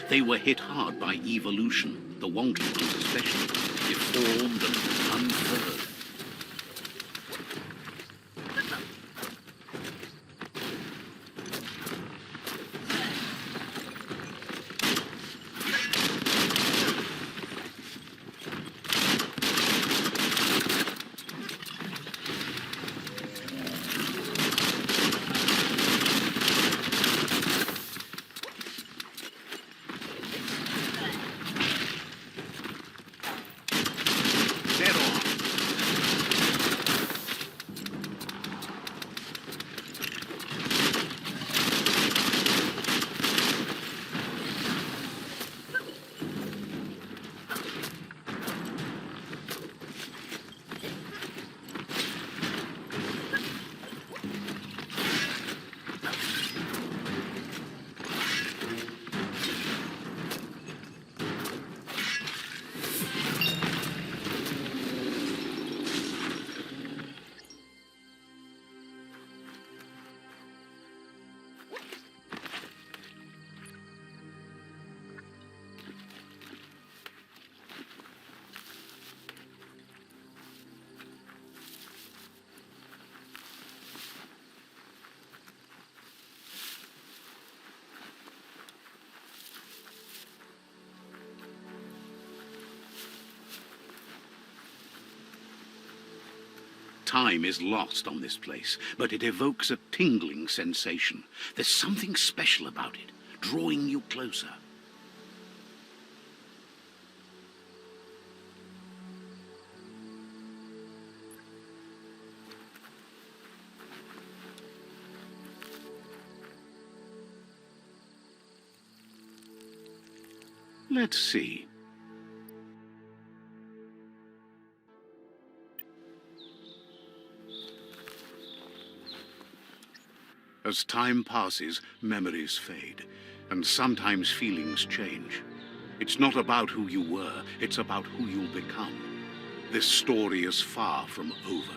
They were hit hard by evolution, the wonky ones especially, deformed and unfurred. Time is lost on this place, but it evokes a tingling sensation. There's something special about it, drawing you closer. Let's see. As time passes, memories fade, and sometimes feelings change. It's not about who you were, it's about who you'll become. This story is far from over.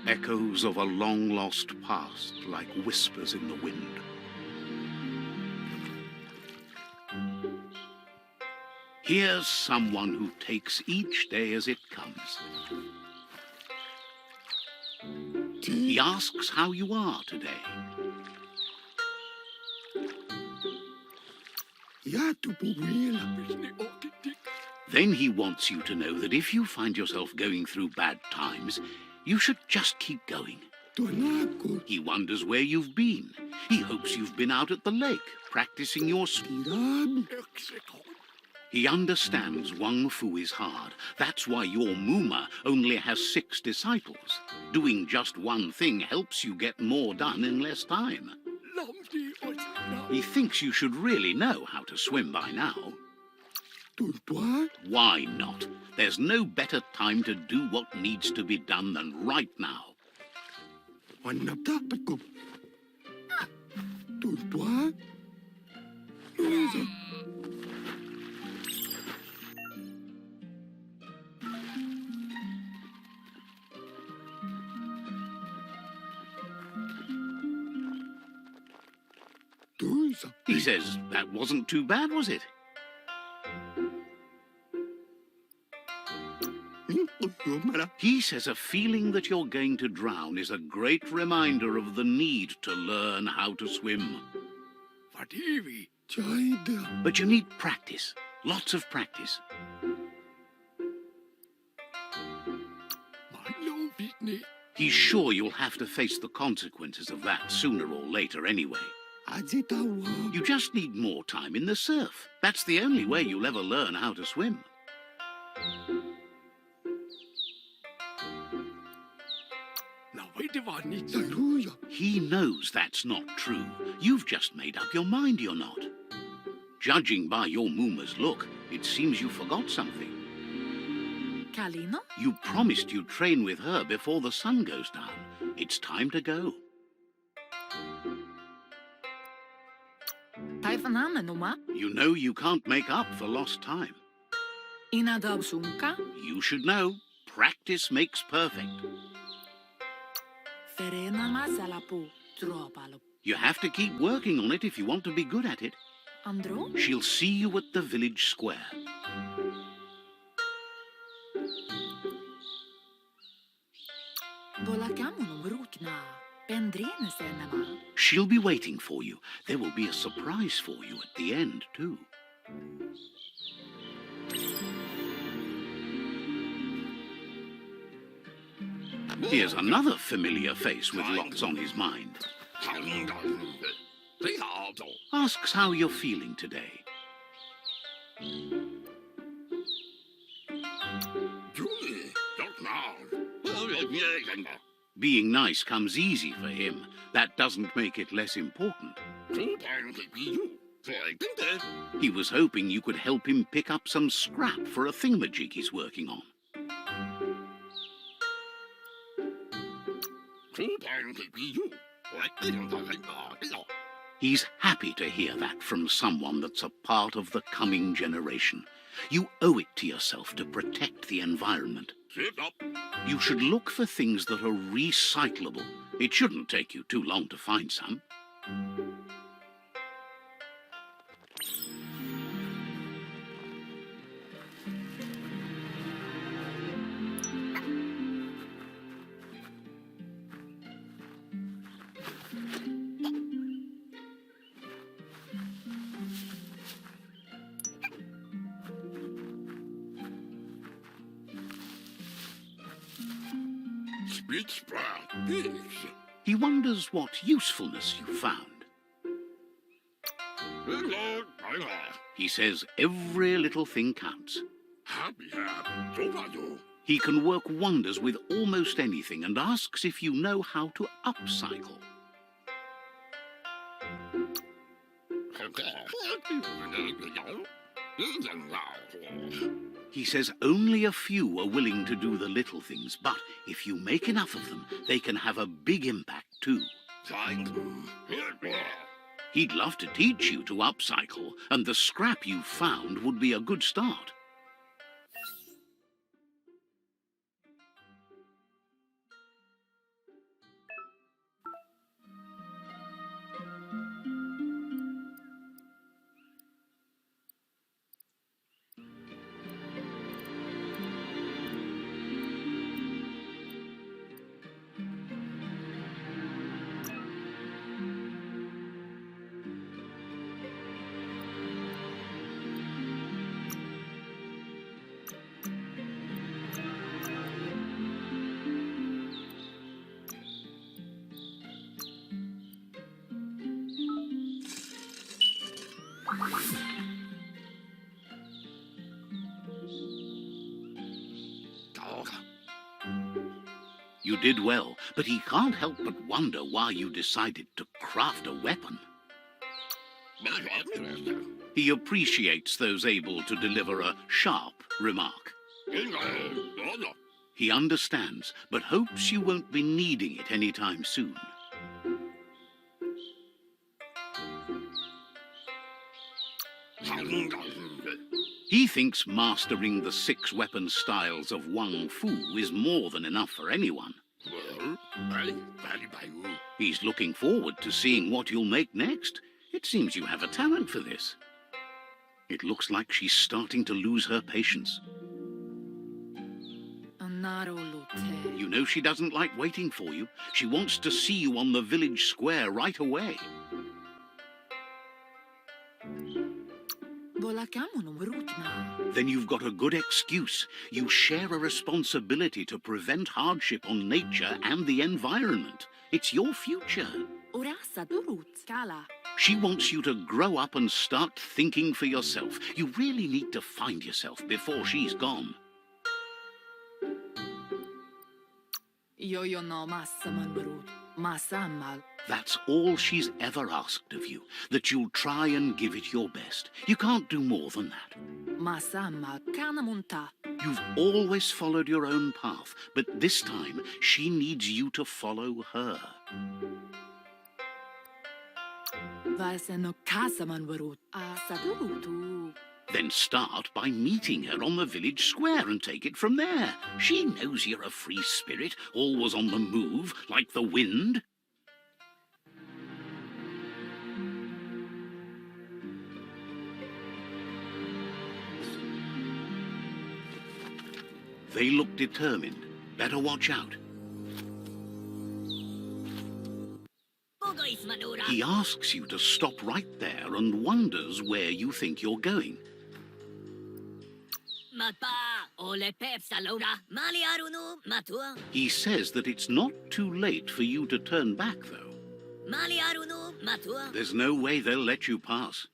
Echoes of a long-lost past, like whispers in the wind. Here's someone who takes each day as it comes. He asks how you are today. Then he wants you to know that if you find yourself going through bad times, you should just keep going. He wonders where you've been. He hopes you've been out at the lake, practicing your... He understands Wang Fu is hard. That's why your Muma only has 6 disciples. Doing just one thing helps you get more done in less time. He thinks you should really know how to swim by now. Why not? There's no better time to do what needs to be done than right now. He says, that wasn't too bad, was it? He says a feeling that you're going to drown is a great reminder of the need to learn how to swim. But you need practice, lots of practice. He's sure you'll have to face the consequences of that sooner or later anyway. You just need more time in the surf. That's the only way you'll ever learn how to swim. He knows that's not true. You've just made up your mind you're not. Judging by your Muma's look, it seems you forgot something. Kalino? You promised you'd train with her before the sun goes down. It's time to go. You know you can't make up for lost time. You should know, practice makes perfect. You have to keep working on it if you want to be good at it. She'll see you at the village square. She'll be waiting for you. There will be a surprise for you at the end, too. Here's another familiar face with lots on his mind. Asks how you're feeling today. Being nice comes easy for him. That doesn't make it less important. He was hoping you could help him pick up some scrap for a thingamajig he's working on. He's happy to hear that from someone that's a part of the coming generation. You owe it to yourself to protect the environment. You should look for things that are recyclable. It shouldn't take you too long to find some. He wonders what usefulness you found. He says every little thing counts. He can work wonders with almost anything and asks if you know how to upcycle. He says only a few are willing to do the little things, but if you make enough of them, they can have a big impact too. He'd love to teach you to upcycle, and the scrap you found would be a good start. You did well, but he can't help but wonder why you decided to craft a weapon. He appreciates those able to deliver a sharp remark. He understands, but hopes you won't be needing it anytime soon. He thinks mastering the 6 weapon styles of Wang Fu is more than enough for anyone. He's looking forward to seeing what you'll make next. It seems you have a talent for this. It looks like she's starting to lose her patience. You know she doesn't like waiting for you. She wants to see you on the village square right away. Then you've got a good excuse. You share a responsibility to prevent hardship on nature and the environment. It's your future. She wants you to grow up and start thinking for yourself. You really need to find yourself before she's gone. That's all she's ever asked of you, that you'll try and give it your best. You can't do more than that. You've always followed your own path, but this time she needs you to follow her. Then start by meeting her on the village square and take it from there. She knows you're a free spirit, always on the move, like the wind. They look determined. Better watch out. He asks you to stop right there and wonders where you think you're going. He says that it's not too late for you to turn back, though. There's no way they'll let you pass.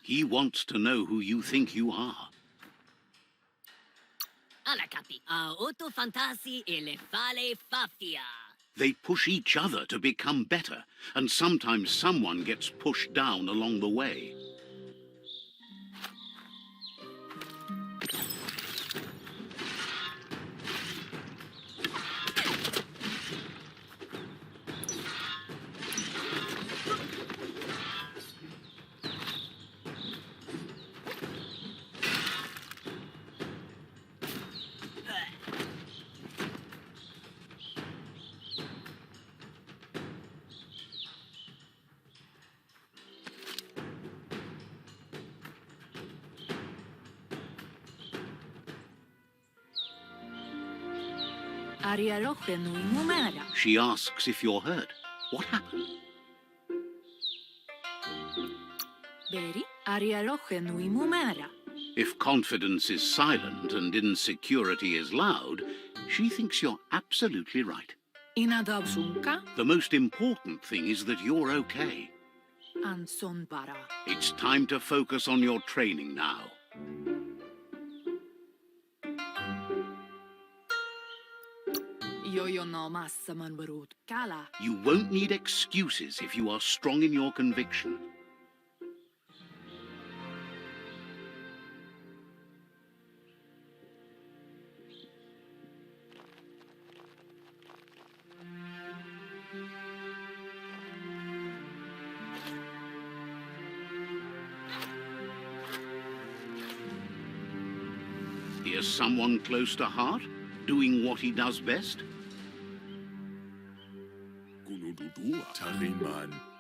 He wants to know who you think you are. They push each other to become better, and sometimes someone gets pushed down along the way. She asks if you're hurt. What happened? If confidence is silent and insecurity is loud, she thinks you're absolutely right. The most important thing is that you're okay. It's time to focus on your training now. You won't need excuses if you are strong in your conviction. Here's someone close to heart, doing what he does best.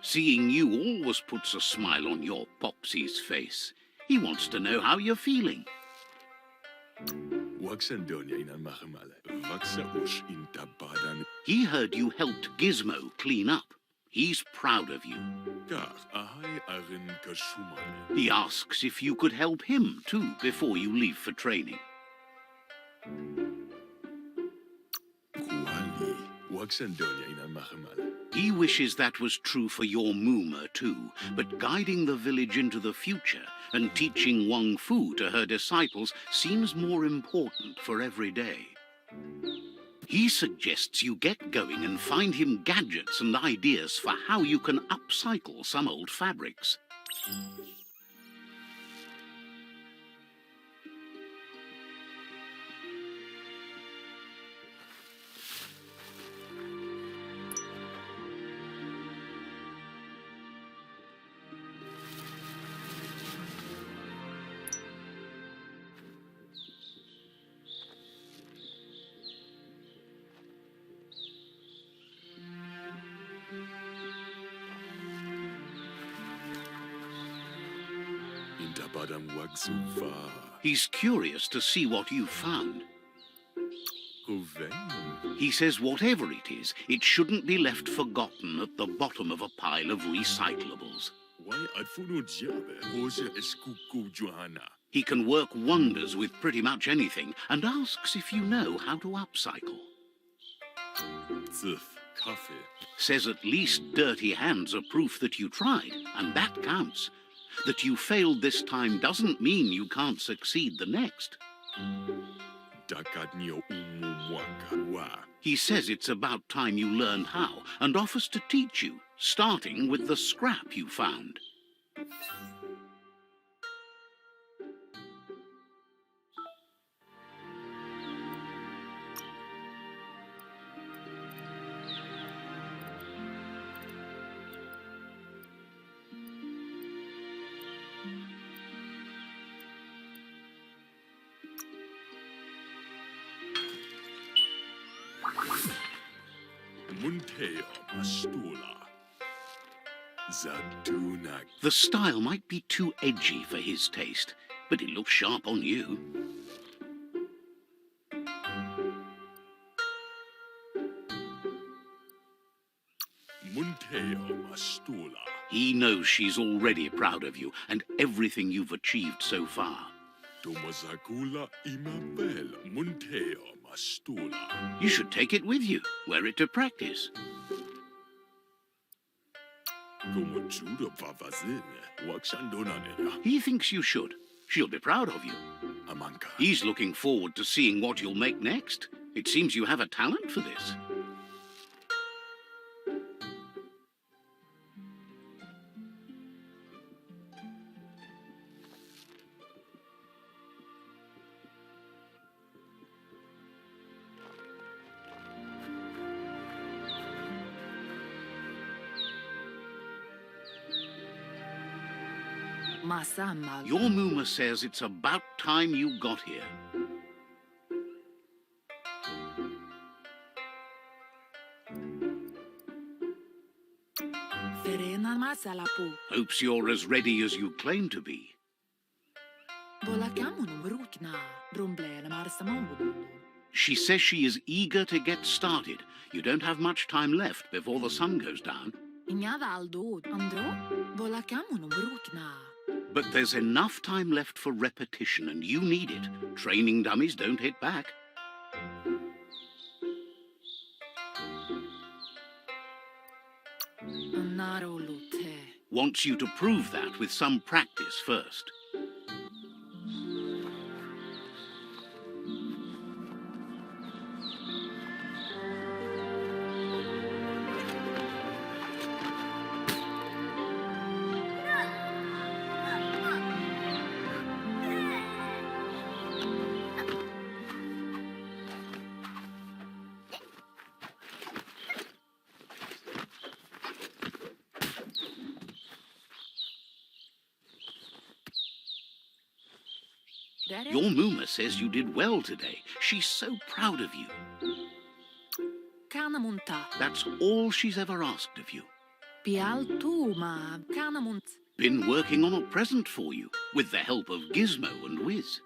Seeing you always puts a smile on your Popsy's face. He wants to know how you're feeling. He heard you helped Gizmo clean up. He's proud of you. He asks if you could help him too before you leave for training. He wishes that was true for your Moomer too, but guiding the village into the future and teaching Wang Fu to her disciples seems more important for every day. He suggests you get going and find him gadgets and ideas for how you can upcycle some old fabrics. He's curious to see what you've found. He says whatever it is, it shouldn't be left forgotten at the bottom of a pile of recyclables. He can work wonders with pretty much anything and asks if you know how to upcycle. Says at least dirty hands are proof that you tried, and that counts. That you failed this time doesn't mean you can't succeed the next. He says it's about time you learned how and offers to teach you, starting with the scrap you found. The style might be too edgy for his taste, but it looks sharp on you. He knows she's already proud of you and everything you've achieved so far. You should take it with you, wear it to practice. He thinks you should. She'll be proud of you. He's looking forward to seeing what you'll make next. It seems you have a talent for this. Your Muma says it's about time you got here. Hopes you're as ready as you claim to be. She says she is eager to get started. You don't have much time left before the sun goes down. But there's enough time left for repetition, and you need it. Training dummies don't hit back. Wants you to prove that with some practice first. Your Muma says you did well today. She's so proud of you. That's all she's ever asked of you. Been working on a present for you, with the help of Gizmo and Wiz.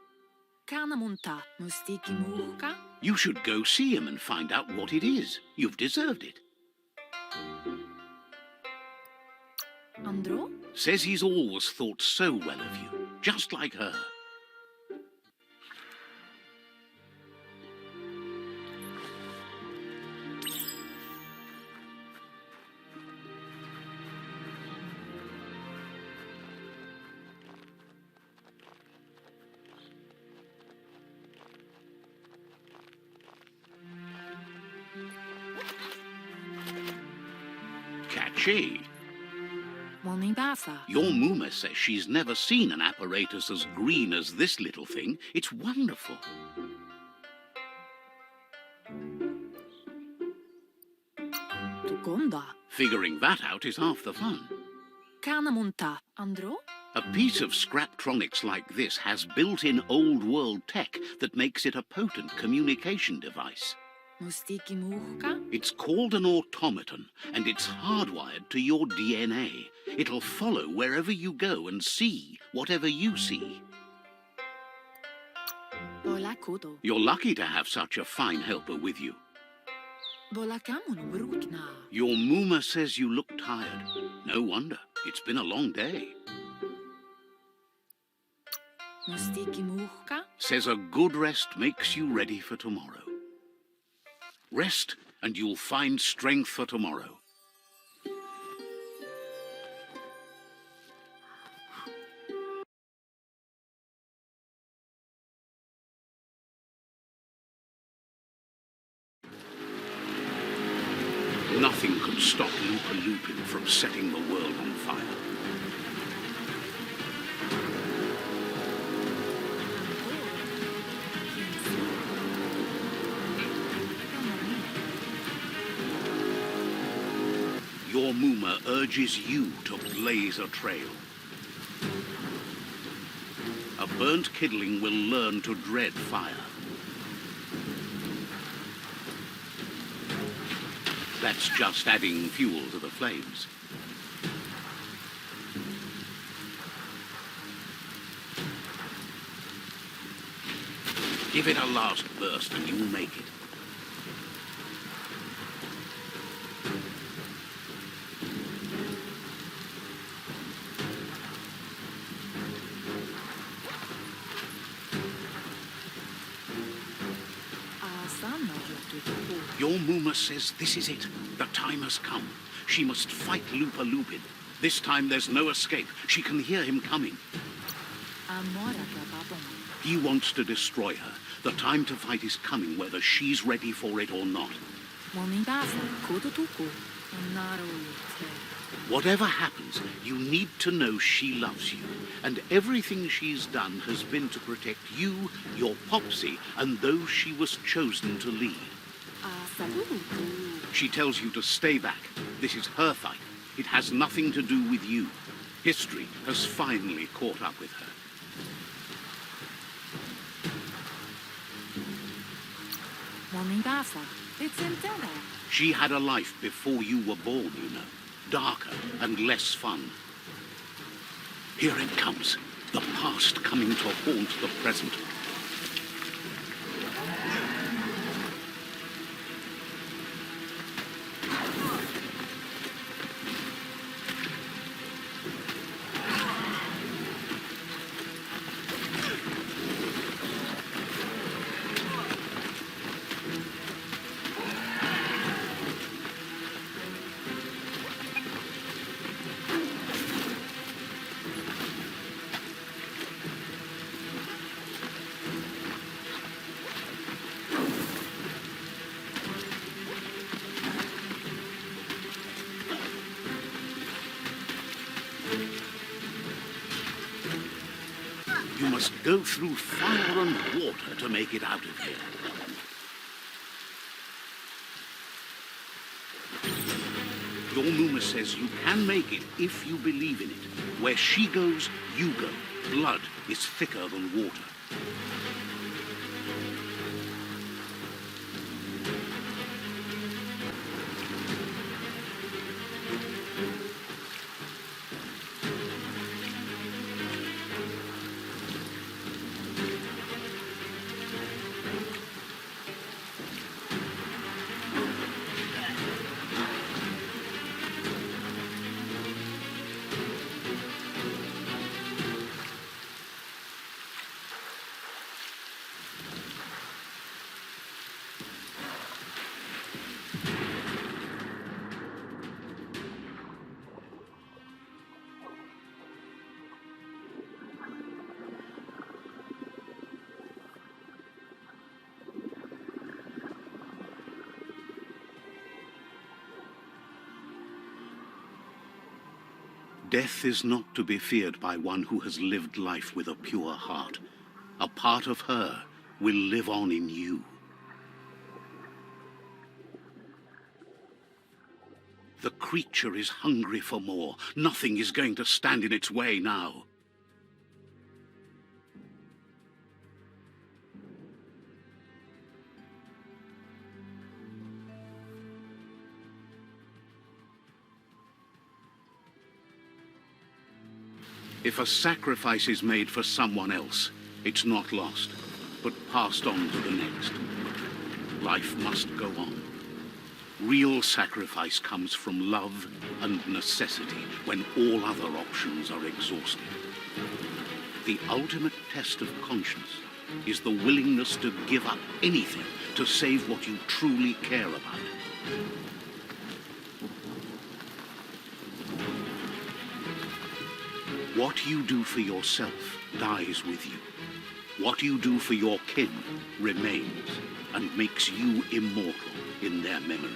You should go see him and find out what it is. You've deserved it. Says he's always thought so well of you, just like her. she? Monibasa. Your Muma says she's never seen an apparatus as green as this little thing. It's wonderful. Tukonda. Figuring that out is half the fun. Kanamunta. Andro? A piece of Scraptronics like this has built-in old-world tech that makes it a potent communication device. Mustiki muhka? It's called an automaton, and it's hardwired to your DNA. It'll follow wherever you go and see whatever you see. Bola kodo. You're lucky to have such a fine helper with you. Bola kamun brukna. Your Muma says you look tired. No wonder. It's been a long day. Mustiki muhka? Says a good rest makes you ready for tomorrow. Rest, and you'll find strength for tomorrow. Nothing could stop Lupin from setting the world on fire. Your Muma urges you to blaze a trail. A burnt kidling will learn to dread fire. That's just adding fuel to the flames. Give it a last burst and you'll make it. Your Muma says this is it. The time has come. She must fight Lupin. This time there's no escape. She can hear him coming. He wants to destroy her. The time to fight is coming, whether she's ready for it or not. Whatever happens, you need to know she loves you. And everything she's done has been to protect you, your Popsy, and those she was chosen to lead. She tells you to stay back. This is her fight. It has nothing to do with you. History has finally caught up with her. She had a life before you were born, you know. Darker and less fun. Here it comes. The past coming to haunt the present. You must go through fire and water to make it out of here. Your Muma says you can make it if you believe in it. Where she goes, you go. Blood is thicker than water. Death is not to be feared by one who has lived life with a pure heart. A part of her will live on in you. The creature is hungry for more. Nothing is going to stand in its way now. If a sacrifice is made for someone else, it's not lost, but passed on to the next. Life must go on. Real sacrifice comes from love and necessity when all other options are exhausted. The ultimate test of conscience is the willingness to give up anything to save what you truly care about. What you do for yourself dies with you. What you do for your kin remains and makes you immortal in their memory.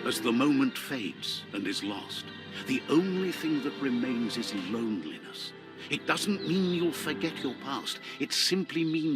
As the moment fades and is lost, the only thing that remains is loneliness. It doesn't mean you'll forget your past. It simply means